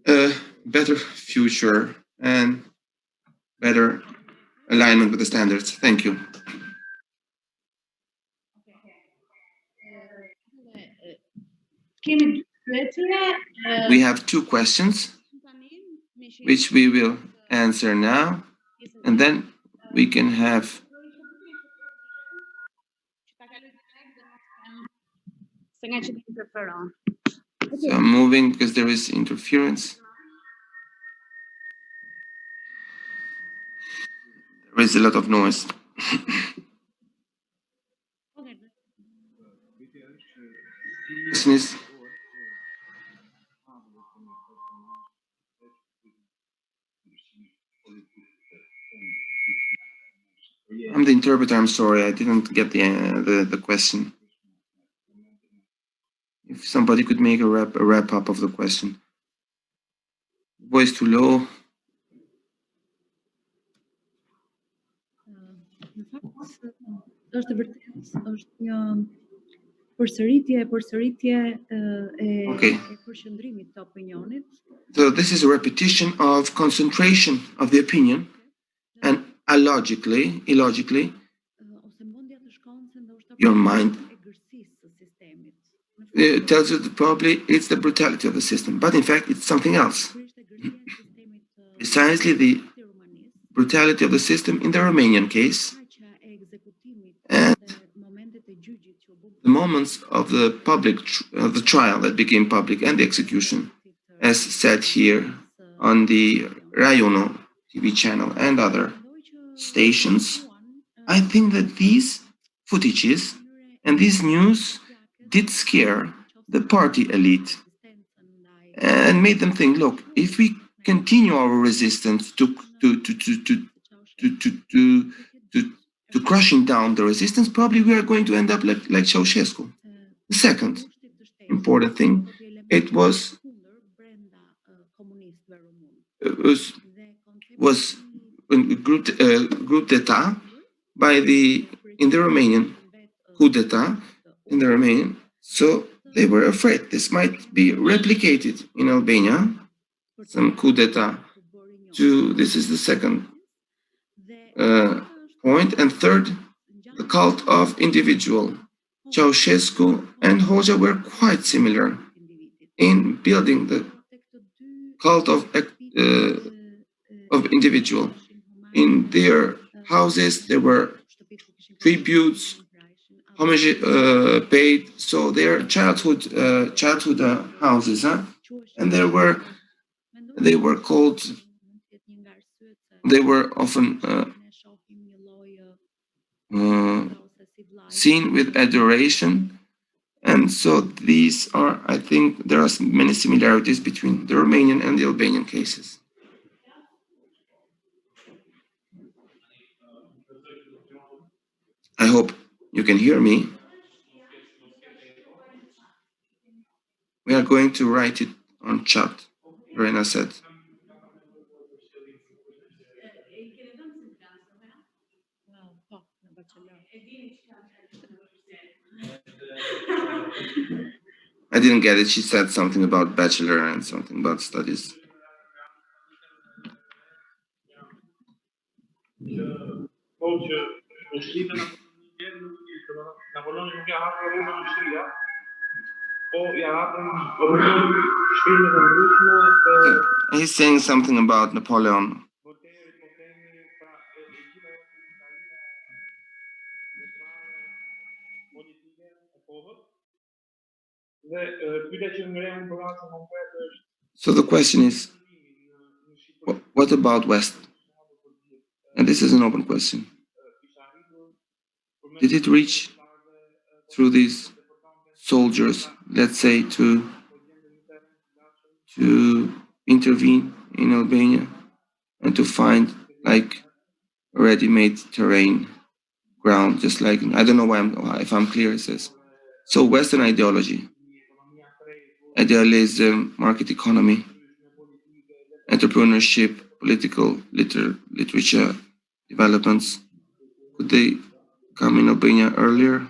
a better future and better alignment with the standards. Thank you. We have two questions, which we will answer now, and then we can have. So I'm moving because there is interference. There is a lot of noise. Business. I'm the interpreter, I'm sorry, I didn't get the question. If somebody could make a wrap up of the question. Voice too low. Në fakt, është vërtet, është një përsëritje Okay. e përqendrimit të opinionit. So this is a repetition of concentration of the opinion, and illogically, your mind tells you that probably it's the brutality of the system, but in fact it's something else. Precisely the brutality of the system in the Romanian case, and the moments of the trial that became public, and the execution, as said here on the Raiono TV channel and other stations. I think that these footages and this news did scare the party elite and made them think, look, if we continue our resistance to crushing down the resistance, probably we are going to end up like Ceausescu. The second important thing, it was a group d'etat in the Romanian coup d'etat in the Romanian. So they were afraid this might be replicated in Albania, some coup d'etat. This is the second point. And third, the cult of individual. Ceausescu and Hoxha were quite similar in building the cult of individual. In their houses, there were tributes, homage paid. So their childhood houses, and they were often seen with adoration. And so these are, I think, there are many similarities between the Romanian and the Albanian cases. I hope you can hear me. We are going to write it on chat, Verena said. I didn't get it. She said something about bachelor and something about studies. He's saying something about Napoleon. So the question is, what about West? And this is an open question. Did it reach through these soldiers, let's say, to intervene in Albania and to find like ready-made terrain, ground, just like, I don't know if I'm clear, it says. So Western ideology, idealism, market economy, entrepreneurship, political literature developments, could they come in Albania earlier?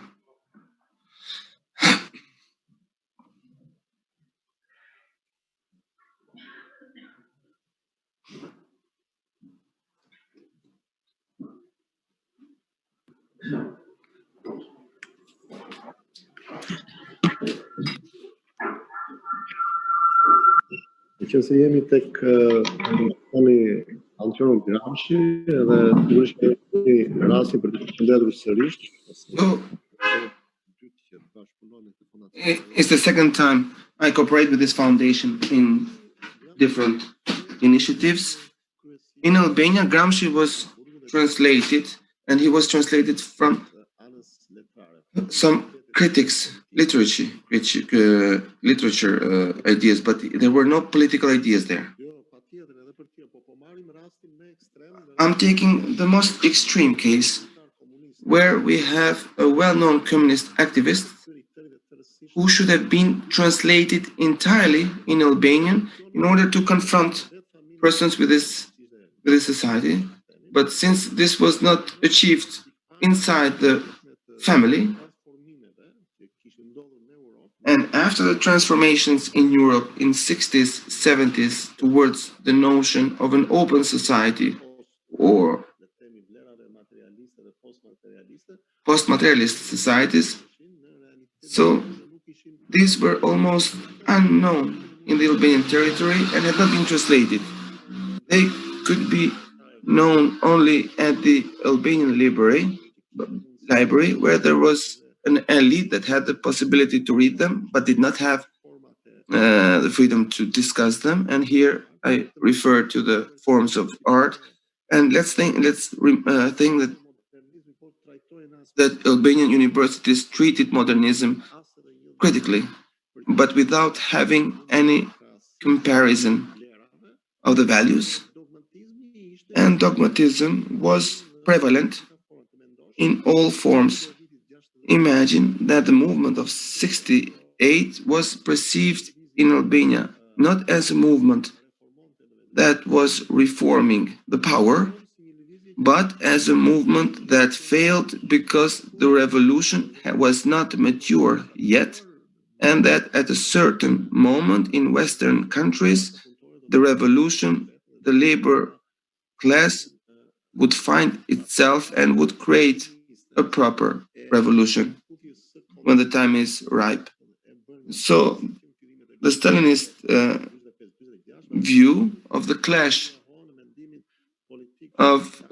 Nëse jemi tek Antonio Gramsci edhe sigurisht kemi rastin për të përshëndetur sërish. It's the second time I cooperate with this foundation in different initiatives. In Albania, Gramsci was translated, and he was translated from some critics, literature ideas, but there were no political ideas there. I'm taking the most extreme case where we have a well-known communist activist who should have been translated entirely in Albanian in order to confront persons with this society. But since this was not achieved inside the family, and after the transformations in Europe in 60s, 70s towards the notion of an open society or post-materialist societies, so these were almost unknown in the Albanian territory and had not been translated. They could be known only at the Albanian library, where there was an elite that had the possibility to read them, but did not have the freedom to discuss them. And here I refer to the forms of art. And let's think that Albanian universities treated modernism critically, but without having any comparison of the values. And dogmatism was prevalent in all forms. Imagine that the movement of 68 was perceived in Albania not as a movement that was reforming the power, but as a movement that failed because the revolution was not mature yet, and that at a certain moment in Western countries, the revolution, the labor class would find itself and would create a proper revolution when the time is ripe. So the Stalinist view of the clash of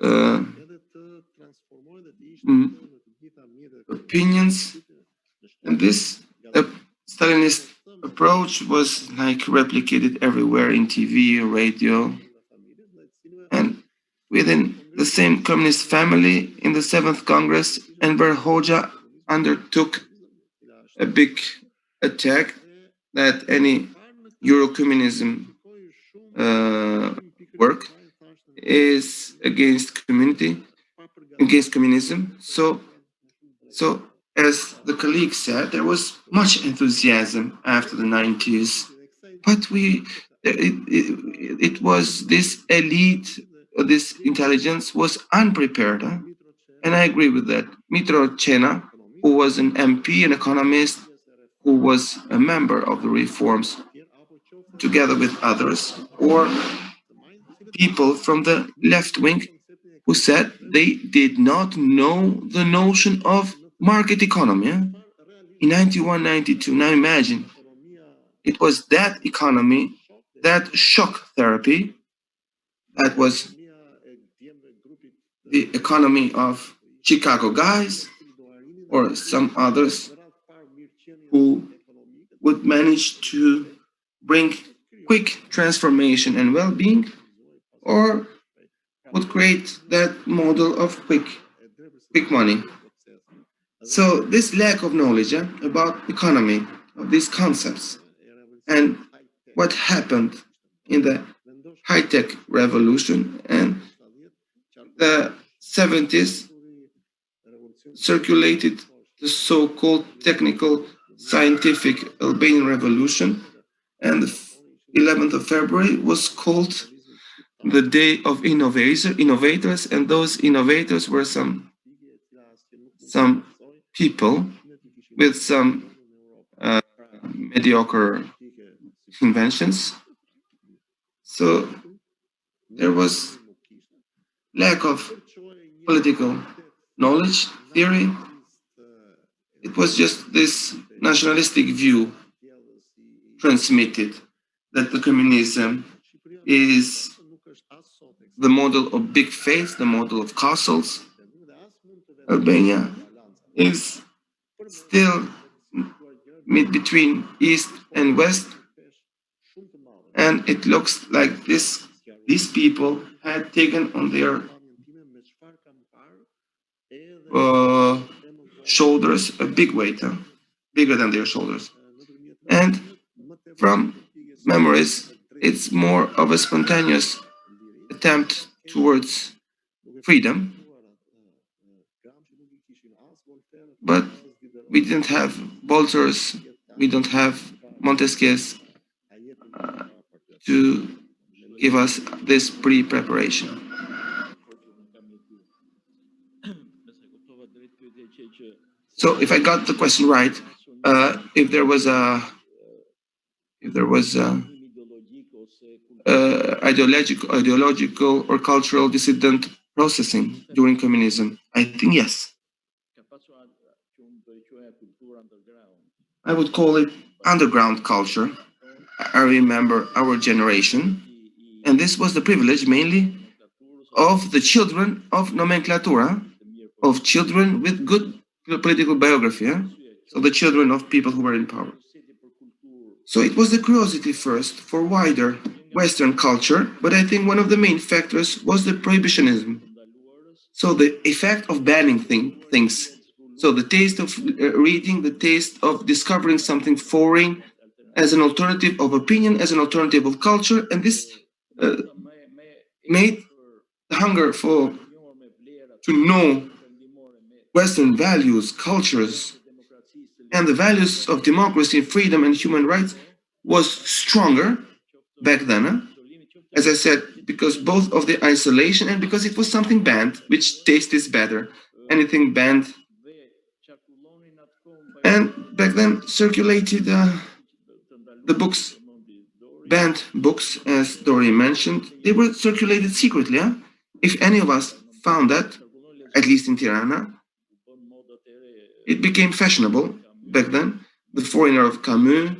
opinions, and this Stalinist approach was like replicated everywhere in TV, radio, and within the same communist family in the 7th Congress, Enver Hoxha undertook a big attack that any Euro-communism work is against communism. So as the colleague said, there was much enthusiasm after the 90s, but it was this elite, this intelligence was unprepared. And I agree with that. Mitro Chena, who was an MP, an economist, who was a member of the reforms, together with others, or people from the left wing who said they did not know the notion of market economy in 91, 92. Now imagine, it was that economy, that shock therapy, that was the economy of Chicago guys or some others who would manage to bring quick transformation and well-being, or would create that model of quick money. So this lack of knowledge about economy, of these concepts, and what happened in the high-tech revolution and the 70s circulated the so-called technical scientific Albanian revolution, and the 11th of February was called the Day of Innovators, and those innovators were some people with some mediocre inventions. So there was lack of political knowledge, theory. It was just this nationalistic view transmitted that the communism is the model of big faith, the model of castles. Albania is still between East and West, and it looks like these people had taken on their shoulders a big weight, bigger than their shoulders. And from memories, it's more of a spontaneous attempt towards freedom. but we didn't have Bolters, we don't have Montesquieu's to give us this pre-preparation. So if I got the question right, if there was ideological or cultural dissident processing during communism, I think yes. I would call it underground culture. I remember our generation, and this was the privilege mainly of the children of nomenclatura, of children with good political biography, so the children of people who were in power. So it was the curiosity first for wider Western culture, but I think one of the main factors was the prohibitionism. So the effect of banning things. So the taste of reading, the taste of discovering something foreign as an alternative of opinion, as an alternative of culture, and this made the hunger to know Western values, cultures, and the values of democracy, freedom, and human rights was stronger back then. As I said, because both of the isolation and because it was something banned, which tastes better. Anything banned. And back then circulated the books, banned books, as Dorian mentioned, they were circulated secretly. If any of us found that, at least in Tirana, it became fashionable back then. The Foreigner of Camus,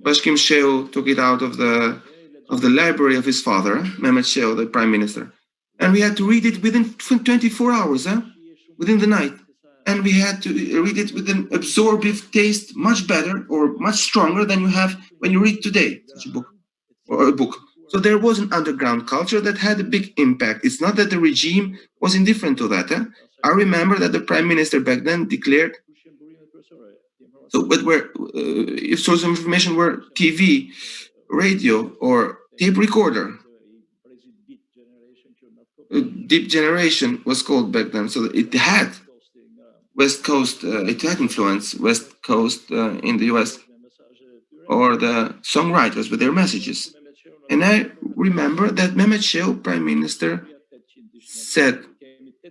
Bashkim Sheu took it out of the library of his father, Mehmet Sheu, the prime minister. And we had to read it within 24 hours, within the night. And we had to read it with an absorptive taste, much better or much stronger than you have when you read today, such a book, or a book. So there was an underground culture that had a big impact. It's not that the regime was indifferent to that. I remember that the prime minister back then declared, so, but if source of information were TV, radio, or tape recorder, Deep Generation was called back then. So it had West Coast, it had influence, West Coast in the US, or the songwriters with their messages. And I remember that Mehmet Sheu, prime minister, said,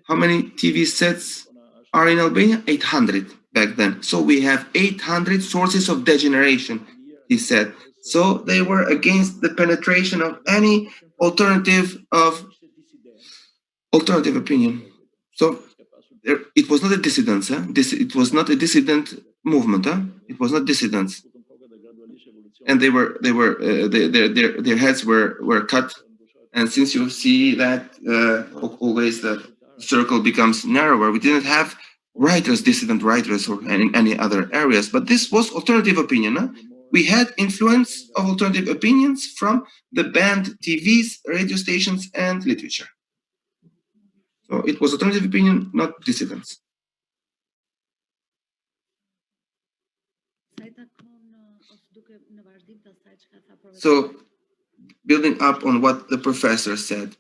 how many TV sets are in Albania? 800 back then. So we have 800 sources of degeneration, he said. So they were against the penetration of any alternative opinion. So it was not a dissidence. It was not a dissident movement. It was not dissidents. And their heads were cut. And since you see that always the circle becomes narrower, we didn't have writers, dissident writers, or any other areas. But this was alternative opinion. We had influence of alternative opinions from the banned TVs, radio stations, and literature. So it was alternative opinion, not dissidents. So, building up on what the professor said,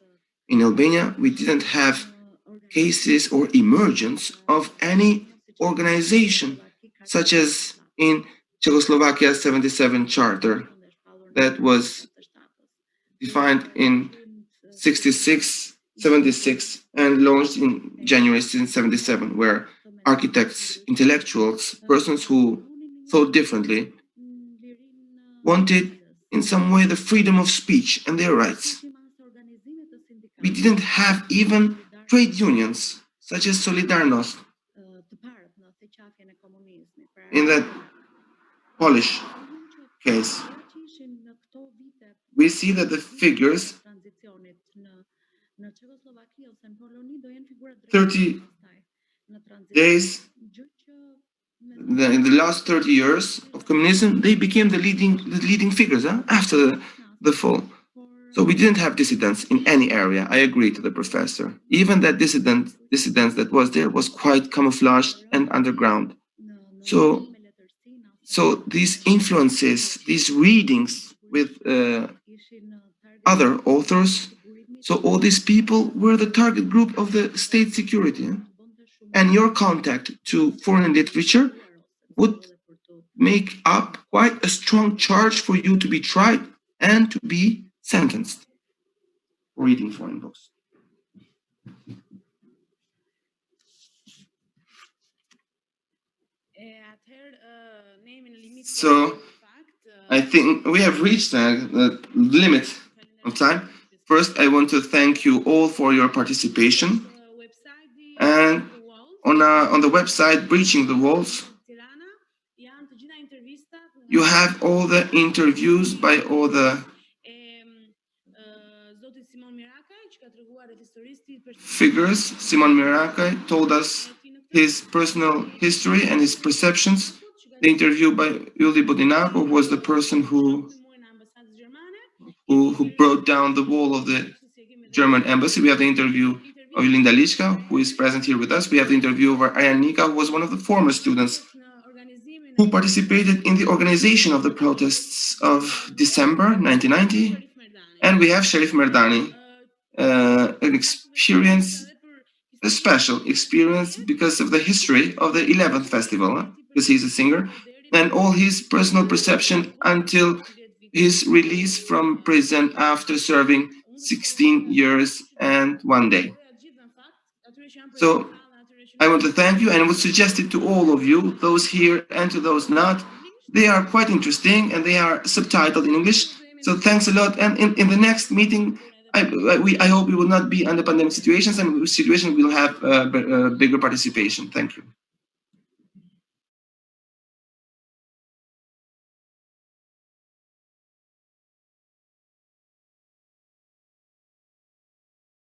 in Albania, we didn't have cases or emergence of any organization, such as in Czechoslovakia's 77 Charter that was defined in 76, and launched in January 1977, where architects, intellectuals, persons who thought differently, wanted in some way the freedom of speech and their rights. We didn't have even trade unions, such as Solidarność. In that Polish case, we see that the figures 30 days, in the last 30 years of communism, they became the leading figures after the fall. So we didn't have dissidents in any area. I agree to the professor. Even that dissidents that was there was quite camouflaged and underground. So these influences, these readings with other authors, so all these people were the target group of the state security. and your contact to foreign literature would make up quite a strong charge for you to be tried and to be sentenced for reading foreign books. So I think we have reached the limit of time. First, I want to thank you all for your participation. And on the website, Breaching the Walls, you have all the interviews by all the figures. Simon Mirakai told us his personal history and his perceptions. The interview by Ylli Bodinaku, who was the person who brought down the wall of the German embassy. We have the interview of Aliçka, who is present here with us. We have the interview of Ayanika, who was one of the former students who participated in the organization of the protests of December 1990. And we have Sheriff Merdani, an experience, a special experience because of the history of the 11th festival, because he's a singer, and all his personal perception until his release from prison after serving 16 years and 1 day. So I want to thank you, and I would suggest it to all of you, those here and to those not. They are quite interesting and they are subtitled in English. So thanks a lot. And in the next meeting, I hope we will not be under pandemic situations, and situations will have bigger participation. Thank you.